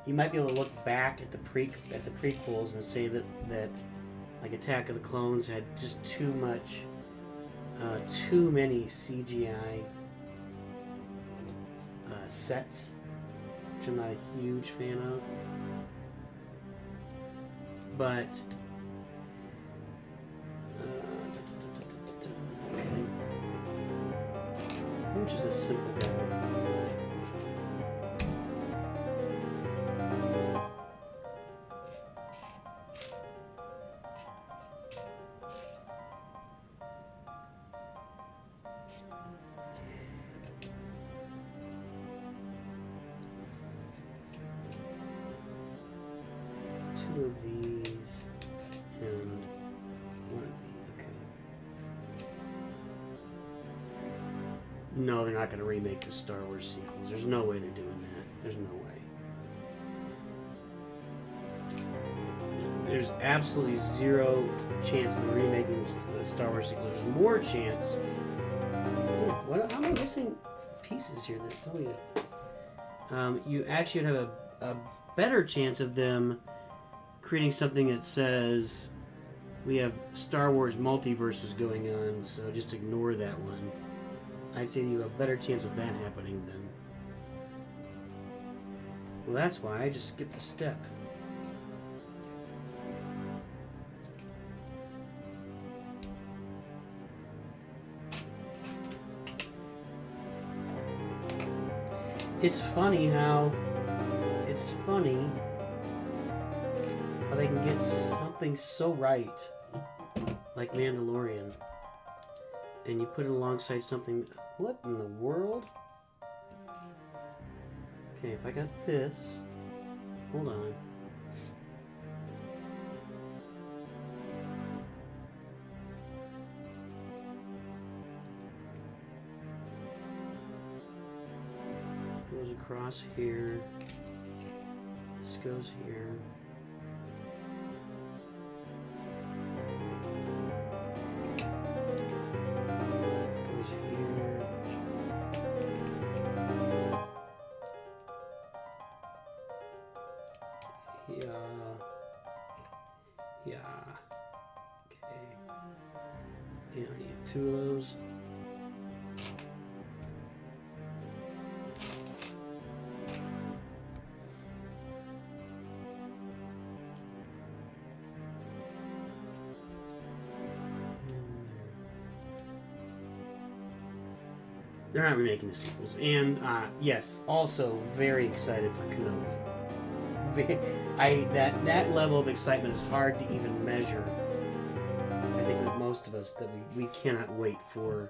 [SPEAKER 1] You might be able to look back at the prequels and say that like Attack of the Clones had just too many CGI sets, which I'm not a huge fan of. But okay. Which is a simple guy. Two of these and one of these, okay. No, they're not going to remake the Star Wars sequels. There's no way they're doing that. There's no way. There's absolutely zero chance they're remaking the Star Wars sequels. There's more chance. How am I missing pieces here that tell me that? You actually would have a better chance of them creating something that says we have Star Wars multiverses going on, so just ignore that one. I'd say you have a better chance of that happening then. Well, that's why I just skipped a step. It's funny how they can get something so right, like Mandalorian, and you put it alongside something. What in the world? Okay, if I got this, hold on. Goes across here. This goes here. This goes here. Yeah. Okay. And I need 2 of those. They're not remaking the sequels, and yes, also very excited for Kenobi. That level of excitement is hard to even measure. I think with most of us that we cannot wait for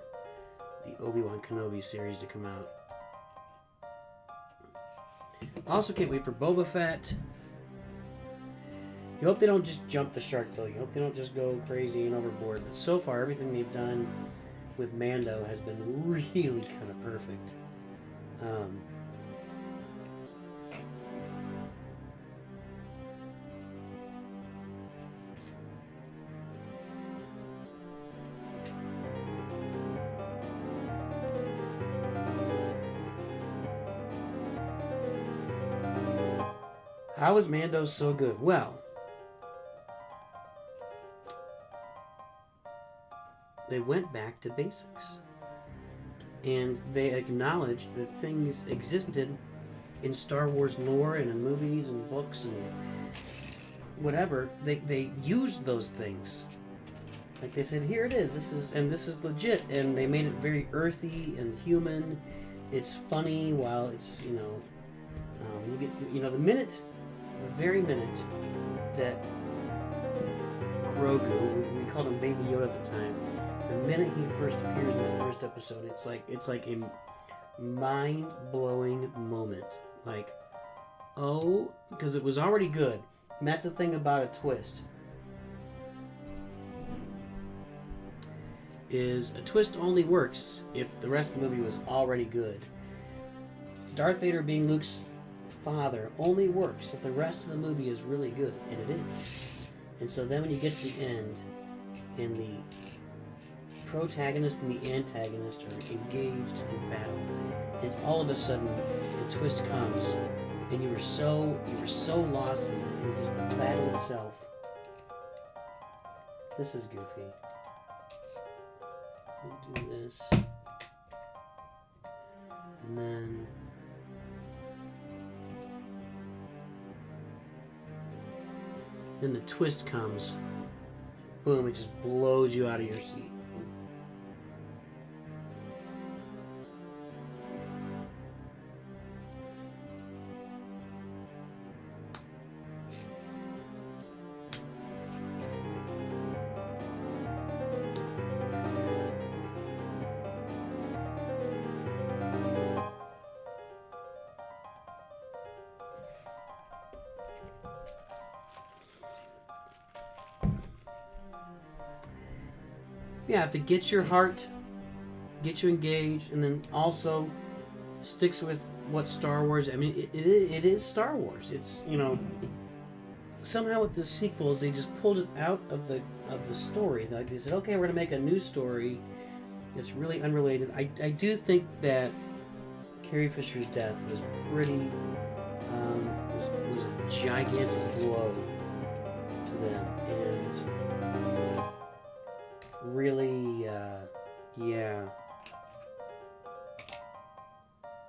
[SPEAKER 1] the Obi-Wan Kenobi series to come out. Also can't wait for Boba Fett. You hope they don't just jump the shark though. You hope they don't just go crazy and overboard. But so far, everything they've done with Mando has been really kind of perfect. How is Mando so good? Well, they went back to basics. And they acknowledged that things existed in Star Wars lore and in movies and books and whatever. They used those things. Like they said, here it is. This is legit. And they made it very earthy and human. It's funny while it's, you get, the very minute that Grogu, we called him Baby Yoda at the time, the minute he first appears in that first episode, it's like a mind-blowing moment. Like, oh, because it was already good. And that's the thing about a twist. Is a twist only works if the rest of the movie was already good. Darth Vader being Luke's father only works if the rest of the movie is really good, and it is. And so then when you get to the end, and the protagonist and the antagonist are engaged in battle, and all of a sudden the twist comes, and you were so lost in just the battle itself. This is goofy. We'll do this, and then the twist comes. Boom! It just blows you out of your seat. Yeah, if it gets your heart, gets you engaged, and then also sticks with what Star Wars. I mean, it is Star Wars. It's somehow with the sequels they just pulled it out of the story. Like they said, okay, we're gonna make a new story that's really unrelated. I do think that Carrie Fisher's death was pretty was a gigantic blow to them, and really, yeah.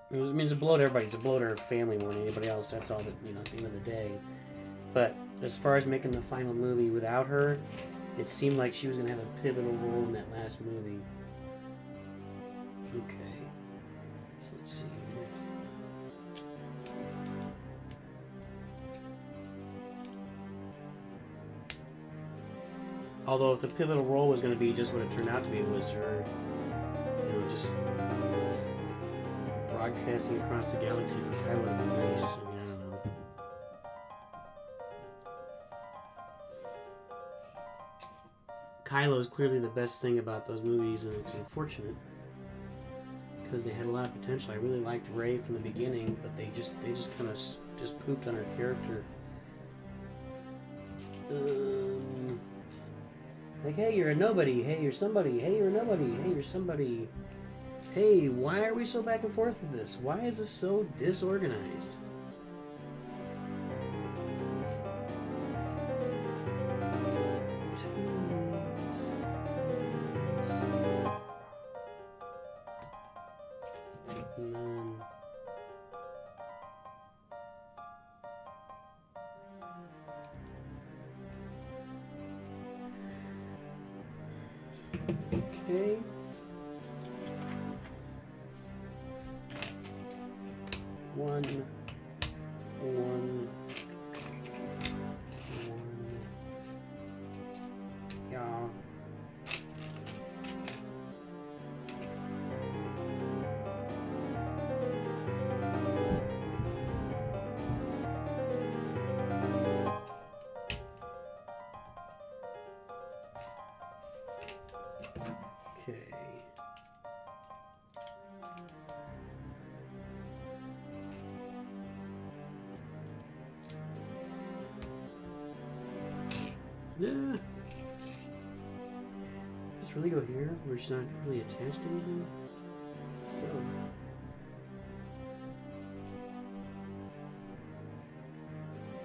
[SPEAKER 1] It means a blow to everybody. It's a blow to her family more than anybody else. That's all that, you know, at the end of the day. But as far as making the final movie without her, it seemed like she was going to have a pivotal role in that last movie. Okay. So let's see here. Although if the pivotal role was going to be just what it turned out to be, was her, you know, just broadcasting across the galaxy for Kylo would be nice. I mean, I don't know. Kylo is clearly the best thing about those movies, and it's unfortunate because they had a lot of potential. I really liked Rey from the beginning, but they just kind of just pooped on her character. Like, hey, you're a nobody. Hey, you're somebody. Hey, you're a nobody. Hey, you're somebody. Hey, why are we so back and forth with this? Why is this so disorganized? Okay. One. Yeah. Okay. Yeah. Does this really go here? We're just not really attached to anything? So.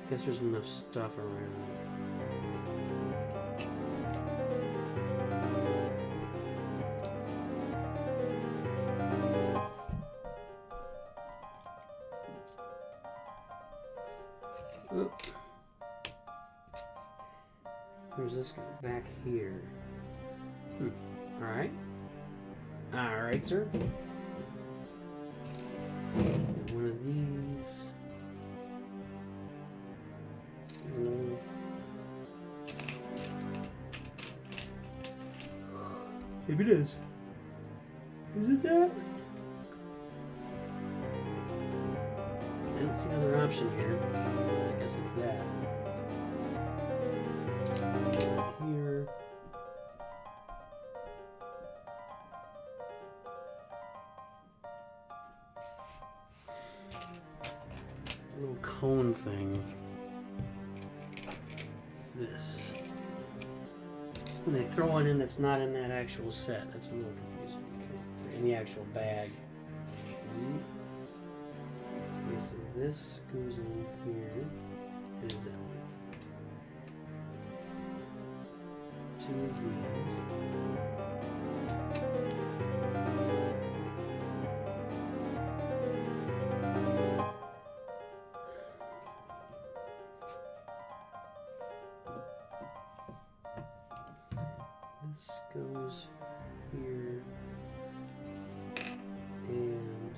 [SPEAKER 1] Guess there's enough stuff around. Oop. Where's this go? Back here. Alright. Alright, sir. And one of these. No. Maybe it is. Is it that? I don't see another option here. I guess it's that. Here. A little cone thing. This. When they throw one in that's not in that actual set, that's a little confusing. Okay. In the actual bag. Okay, so this goes on here. It is that one. Two of these. This goes here. And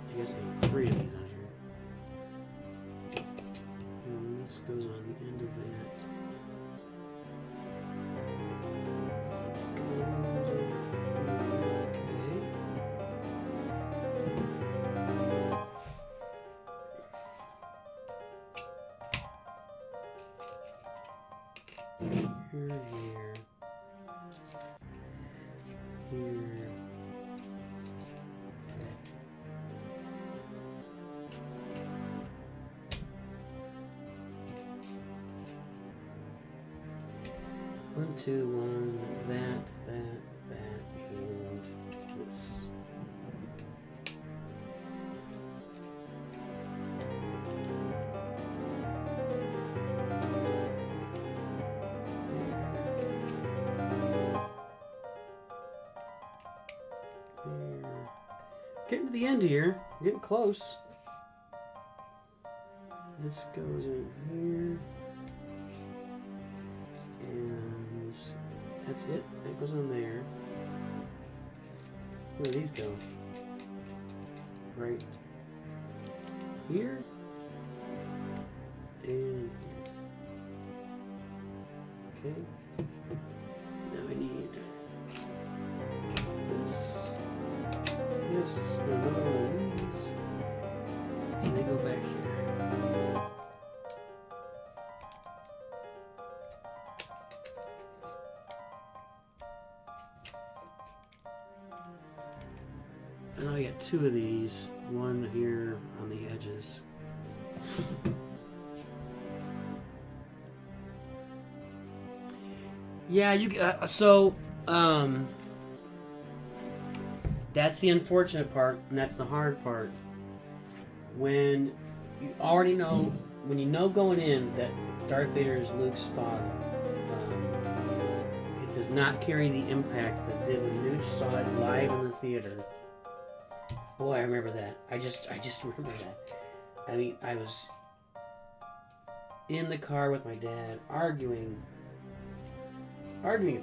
[SPEAKER 1] I guess I have 3 of these on here. And this goes on the end of that. This goes over here. Okay. Here, here. Here. 1, 2, 1, that, and this. Getting to the end here. Getting close. This goes in here. And that's it. That goes on there. Where do these go? Right here. And here. Okay. Now I need this, another one of these, and they go back here. And I got two of these, one here on the edges. Yeah, that's the unfortunate part, and that's the hard part. When you already know, when you know going in that Darth Vader is Luke's father, it does not carry the impact that it did when Nooch saw it live in the theater. Boy, I remember that. I just remember that. I mean, I was in the car with my dad arguing about it.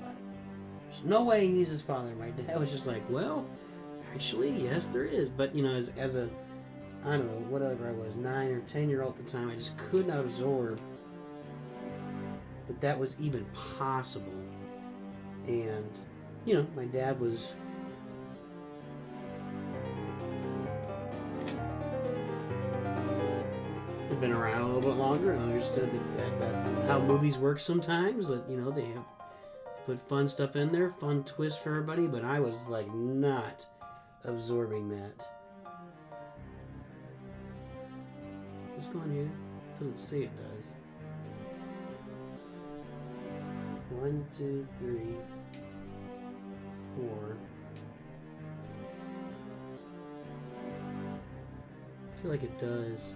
[SPEAKER 1] There's no way he's his father. My dad was just like, well, actually, yes, there is. But, you know, as a, I don't know, whatever I was, 9 or 10-year-old at the time, I just could not absorb that was even possible. And, you know, my dad was... had been around a little bit longer and understood that that's how movies work sometimes. That, you know, they have put fun stuff in there, fun twist for everybody, but I was like not absorbing that. What's going here? Doesn't say it does. 1, 2, 3, 4. I feel like it does.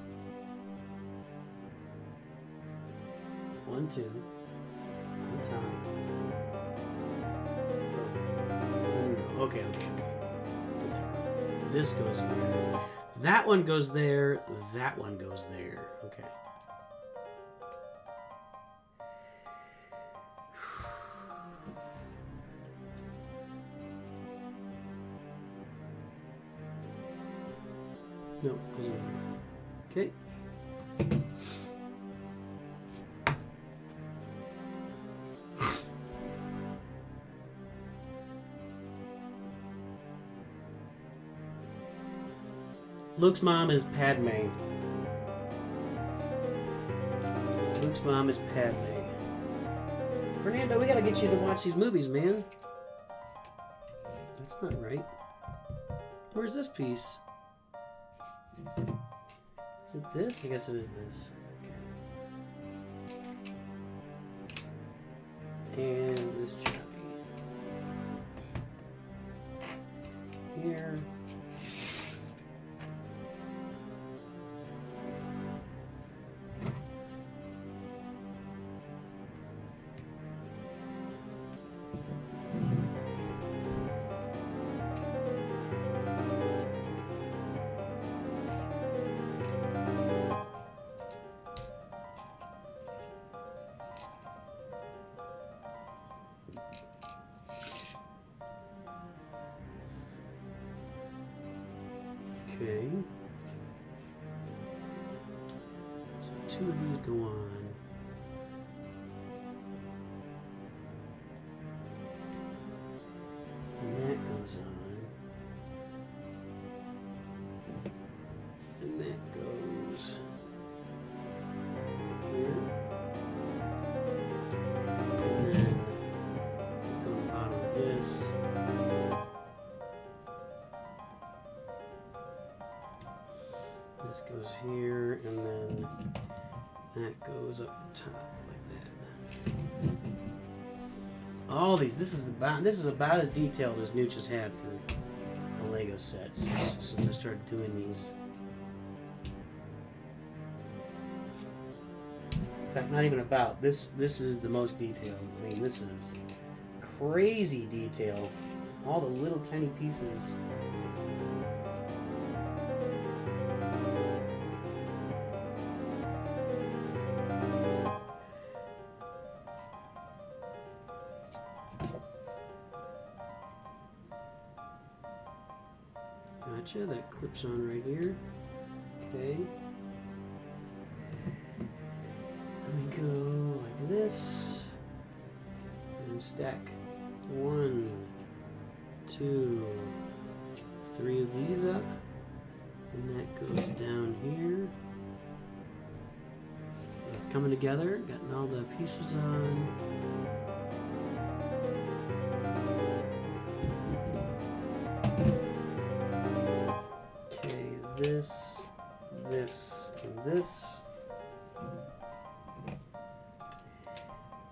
[SPEAKER 1] 1, 2. On top. Oh. Okay. This goes there. That one goes there. That one goes there. Okay. No, goes over there. Okay. Luke's mom is Padme. Luke's mom is Padme. Fernando, we gotta get you to watch these movies, man. That's not right. Where's this piece? Is it this? I guess it is this. Okay. And this chappy. Here. Okay. So 2 of these go on. And that goes on. And that goes here. And then let's go to the bottom of this. This goes here, and then that goes up the top like that. All these, this is about as detailed as Nooch has had for the Lego sets since I started doing these. In fact, not even about. This is the most detailed. I mean, this is crazy detail. All the little tiny pieces. Gotcha, that clips on right here. Okay. Let me go like this. And stack 1, 2, 3 of these up. And that goes down here. So it's coming together, getting all the pieces on. Okay, this, and this.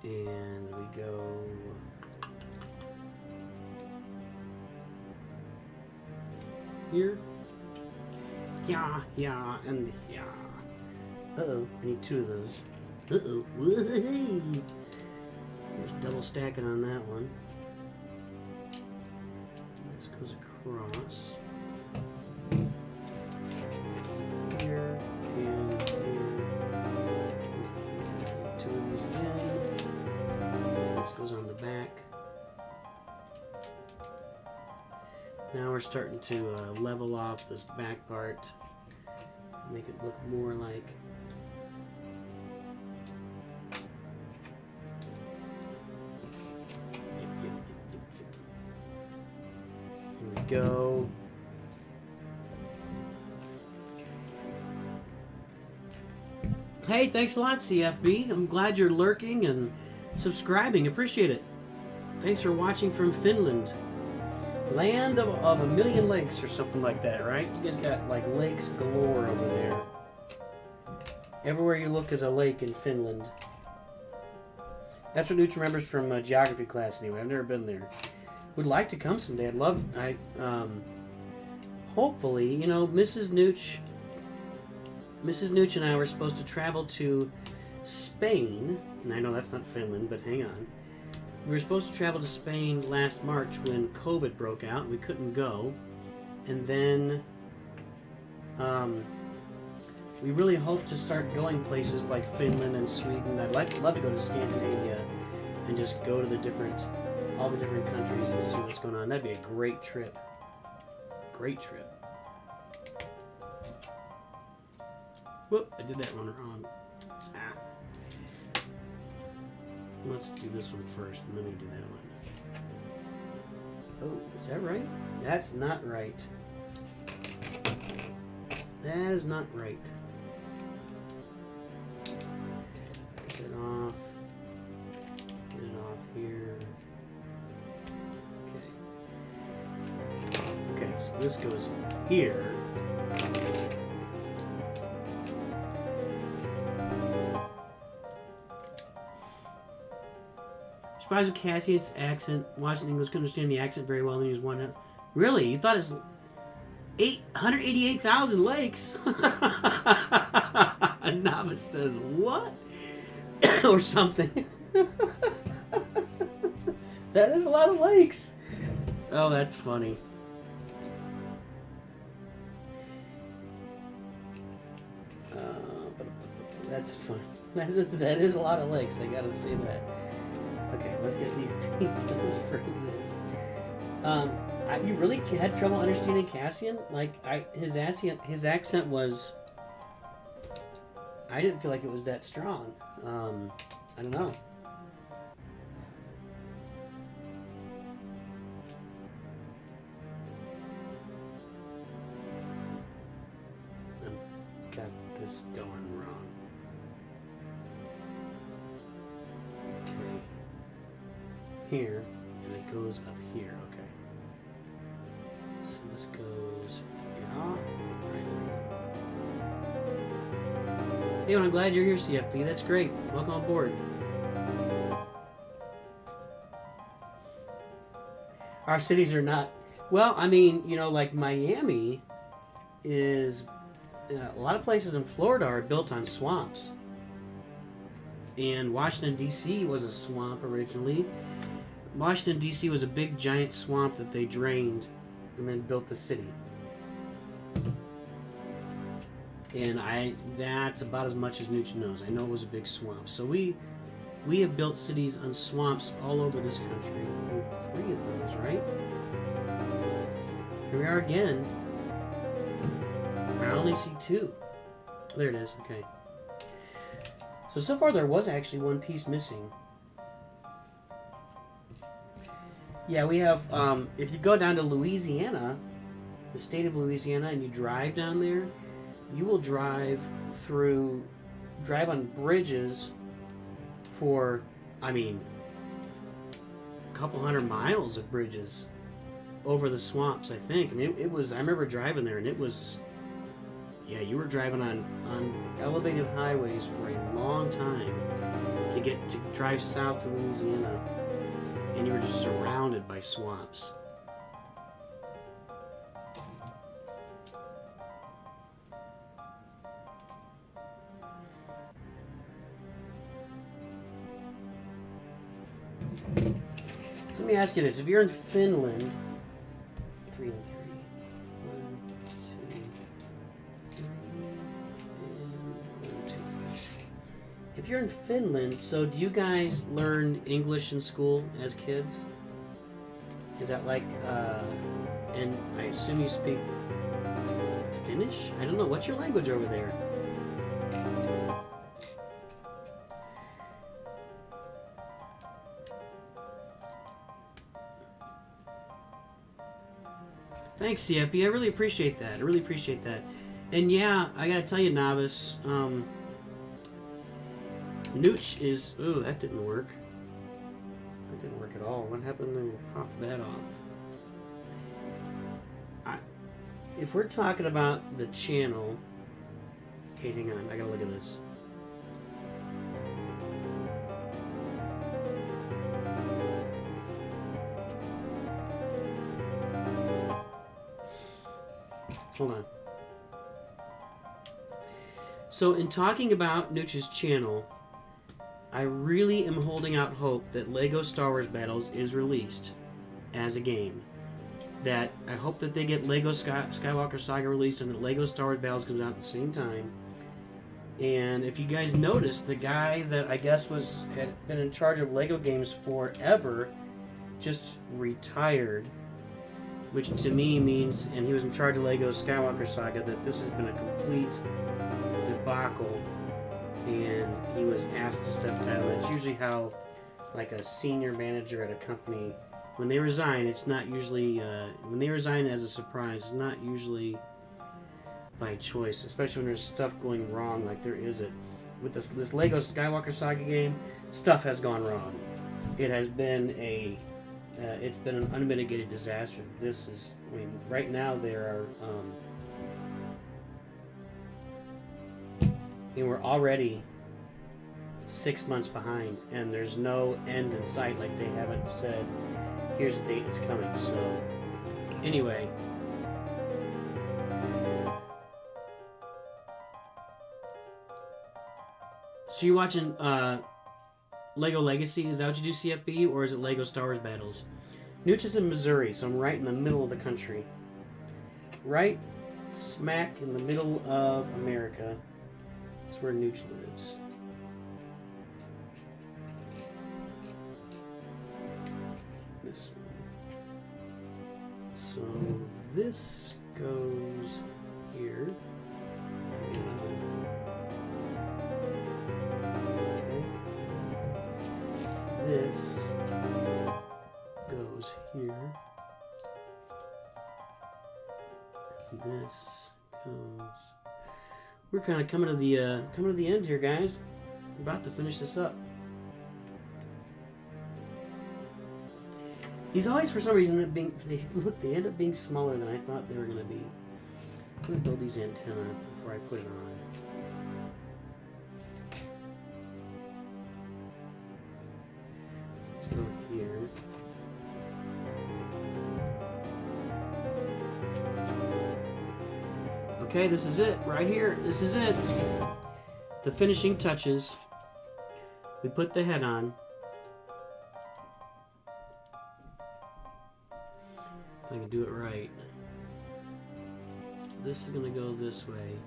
[SPEAKER 1] And we go here. Yeah, and yeah. Uh-oh, I need 2 of those. Uh-oh, woo-hoo. There's double stacking on that one. This goes across. Here, and here. 2 of these again. This goes on the back. Now we're starting to level off this back part, make it look more like Here we go. Hey, thanks a lot, CFB. I'm glad you're lurking and subscribing. Appreciate it. Thanks for watching from Finland. Land of a million lakes or something like that, right? You guys got like lakes galore over there. Everywhere you look is a lake in Finland. That's what Nooch remembers from geography class anyway. I've never been there. Would like to come someday. I'd love, hopefully, you know, Mrs. Nooch and I were supposed to travel to Spain, and I know that's not Finland, but hang on. We were supposed to travel to Spain last March when COVID broke out. We couldn't go. And then we really hope to start going places like Finland and Sweden. I'd love to go to Scandinavia and just go to all the different countries and see what's going on. That'd be a great trip. Great trip. Whoop, I did that one wrong. Let's do this one first, and then we do that one. Oh, is that right? That's not right. That is not right. Get it off. Get it off here. Okay. Okay, so this goes here. Surprised with Cassian's accent. Watching English, couldn't understand the accent very well, and he was one out. Really? You thought it's 188,000 lakes? A novice says, what? Or something. That is a lot of lakes. Oh, that's funny. That's funny. That is a lot of lakes, I gotta say that. Okay, let's get these pieces for this. You really had trouble understanding Cassian? Like, his accent was... I didn't feel like it was that strong. I don't know. I've got this going wrong. Okay. Here, and it goes up here. Okay. So this goes, yeah. Right. Hey, well, I'm glad you're here, CFP. That's great. Welcome on board. Our cities are not, well, I mean, you know, like Miami is, a lot of places in Florida are built on swamps. And Washington, D.C. was a swamp originally. Washington, D.C. was a big, giant swamp that they drained and then built the city. And that's about as much as Nooch knows. I know it was a big swamp. So we have built cities on swamps all over this country. 3 of those, right? Here we are again. I only see two. There it is. Okay. So far there was actually one piece missing. Yeah, we have, if you go down to Louisiana, the state of Louisiana, and you drive down there, you will drive on bridges for, I mean, a couple hundred miles of bridges over the swamps, I think. I mean, I remember driving there, and it was, yeah, you were driving on elevated highways for a long time to drive south to Louisiana, and you were just surrounded by swamps. So let me ask you this: if you're in Finland, 3 and 3, 1, 2, 3, and 1, 2. If you're in Finland, so do you guys learn English in school as kids? Is that like, and I assume you speak Finnish? I don't know. What's your language over there? Thanks, CFP. I really appreciate that. And yeah, I gotta tell you, Novice, Nooch is... Ooh, that didn't work. That didn't work at all. What happened to pop that off? If we're talking about the channel... Okay, hang on. I gotta look at this. Hold on. So in talking about Nooch's channel, I really am holding out hope that LEGO Star Wars Battles is released as a game. That I hope that they get LEGO Skywalker Saga released and that LEGO Star Wars Battles comes out at the same time. And if you guys noticed, the guy that I guess had been in charge of LEGO games forever just retired. Which to me means, and he was in charge of LEGO Skywalker Saga, that this has been a complete debacle, and he was asked to step down. That's usually how, like, a senior manager at a company, when they resign, it's not usually, when they resign as a surprise, it's not usually by choice, especially when there's stuff going wrong like there is it. With this LEGO Skywalker Saga game, stuff has gone wrong. It has been it's been an unmitigated disaster. This is, I mean, right now there are, we're already 6 months behind, and there's no end in sight. Like, they haven't said, here's the date it's coming. So, anyway. So you're watching, LEGO Legacy, is that what you do, CFB, or is it LEGO Star Wars Battles? Nooch is in Missouri, so I'm right in the middle of the country. Right smack in the middle of America is where Nooch lives. This one. So this goes here. This goes here. And this goes. We're kind of coming to the end here, guys. We're about to finish this up. These always, for some reason, they end up being smaller than I thought they were going to be. I'm going to build these antennae before I put it on. Go here. Okay, this is it right here. This is it. The finishing touches. We put the head on. If I can do it right. So this is going to go this way.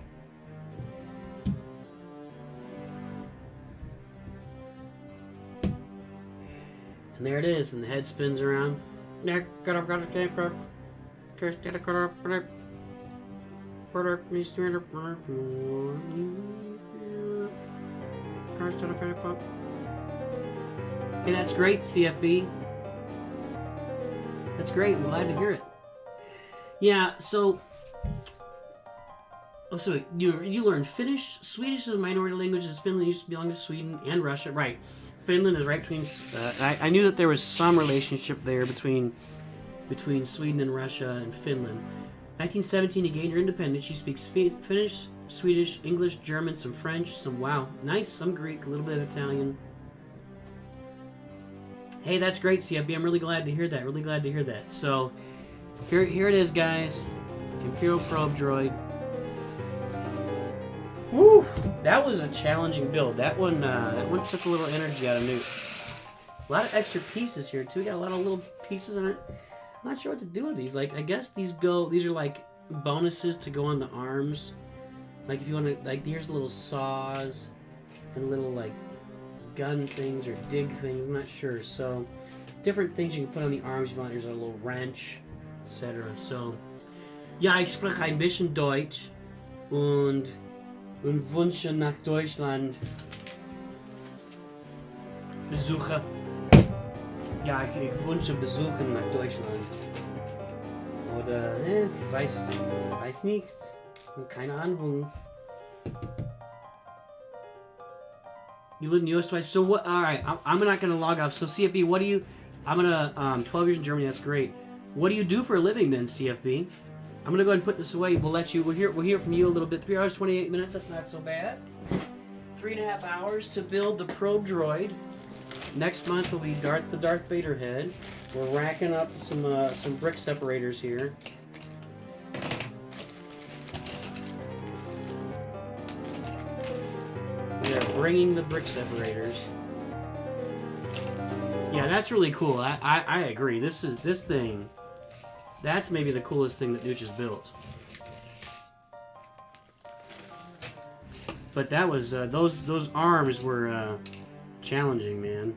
[SPEAKER 1] And there it is, and the head spins around. Hey, that's great, CFB. That's great. I'm glad to hear it. Yeah, so you learned Finnish. Swedish is a minority language. As Finland used to belong to Sweden and Russia. Right. Finland is right between. I knew that there was some relationship there between Sweden and Russia and Finland. 1917, you gained your independence. She speaks Finnish, Swedish, English, German, some French, some Greek, a little bit of Italian. Hey, that's great, CFB. I'm really glad to hear that. Really glad to hear that. So, here it is, guys. Imperial probe droid. Woo! That was a challenging build. That one took a little energy out of Newt. A lot of extra pieces here too. We got a lot of little pieces in it. I'm not sure what to do with these. Like, I guess these are like bonuses to go on the arms. Like, if you want to, like, here's little saws and little like gun things or dig things. I'm not sure. So, different things you can put on the arms. If you want, there's a little wrench, etc. So, ja, ich spreche ein bisschen Deutsch und wünsche nach Deutschland Besucher. Ja, ich wünsche Besuchen nach Deutschland. Oder, weiß nicht. Keine Ahnung. You live in the US twice. So what? All right, I'm not gonna log off. So CFB, what do you? I'm gonna 12 years in Germany. That's great. What do you do for a living then, CFB? I'm gonna go ahead and put this away. We'll hear from you a little bit. 3 hours 28 minutes. That's not so bad. 3.5 hours to build the probe droid. Next month will be the Darth Vader head. We're racking up some brick separators here. We are bringing the brick separators. Yeah, that's really cool. I agree. This thing. That's maybe the coolest thing that Nooch has built. But that was those arms were challenging, man.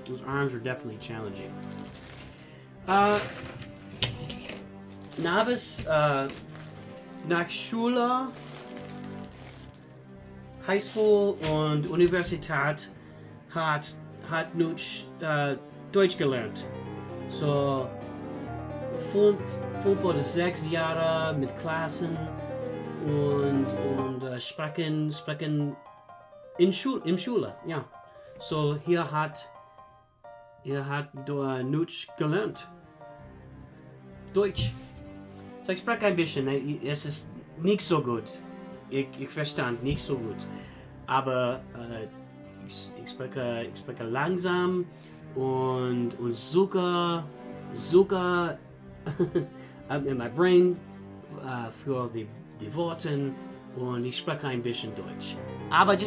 [SPEAKER 1] Those arms were definitely challenging. Novice nach Schule, Highschool und Universität hat Nooch Deutsch gelernt. So 5 oder 6 Jahre mit Klassen und sprechen im Schule, ja. So hier hat Nooch gelernt. Deutsch. So ich spreche ein bisschen, es ist nicht so gut. Ich verstand nicht so gut. Aber ich spreche langsam und sogar in my brain für die Worte und ich spreche ein bisschen Deutsch. Aber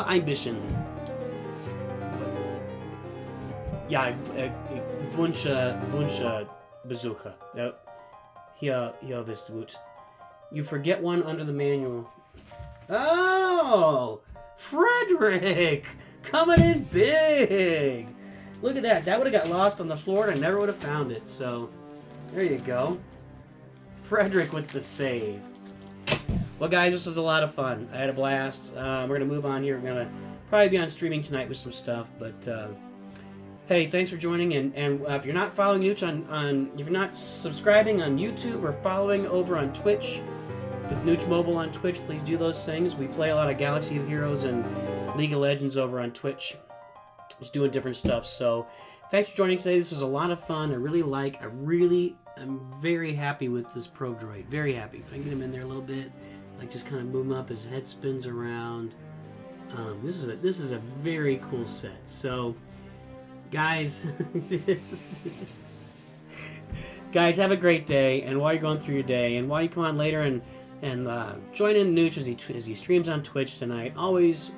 [SPEAKER 1] ein bisschen. Ja, ich wünsche Besucher. Ja, hier bist gut. You forget one under the manual. Oh! Frederick! Coming in big! Look at that. That would have got lost on the floor and I never would have found it. So, there you go. Frederick with the save. Well, guys, this was a lot of fun. I had a blast. We're going to move on here. We're going to probably be on streaming tonight with some stuff. But, hey, thanks for joining. And if you're not following Nooch if you're not subscribing on YouTube or following over on Twitch, with Nooch Mobile on Twitch, please do those things. We play a lot of Galaxy of Heroes and League of Legends over on Twitch. Just doing different stuff. So, thanks for joining today. This was a lot of fun. I'm very happy with this probe droid. Very happy. If I can get him in there a little bit, like just kind of move him up, his head spins around. This is a very cool set. So, guys, guys, have a great day. And while you're going through your day, and while you come on later and join in Nooch as he streams on Twitch tonight, always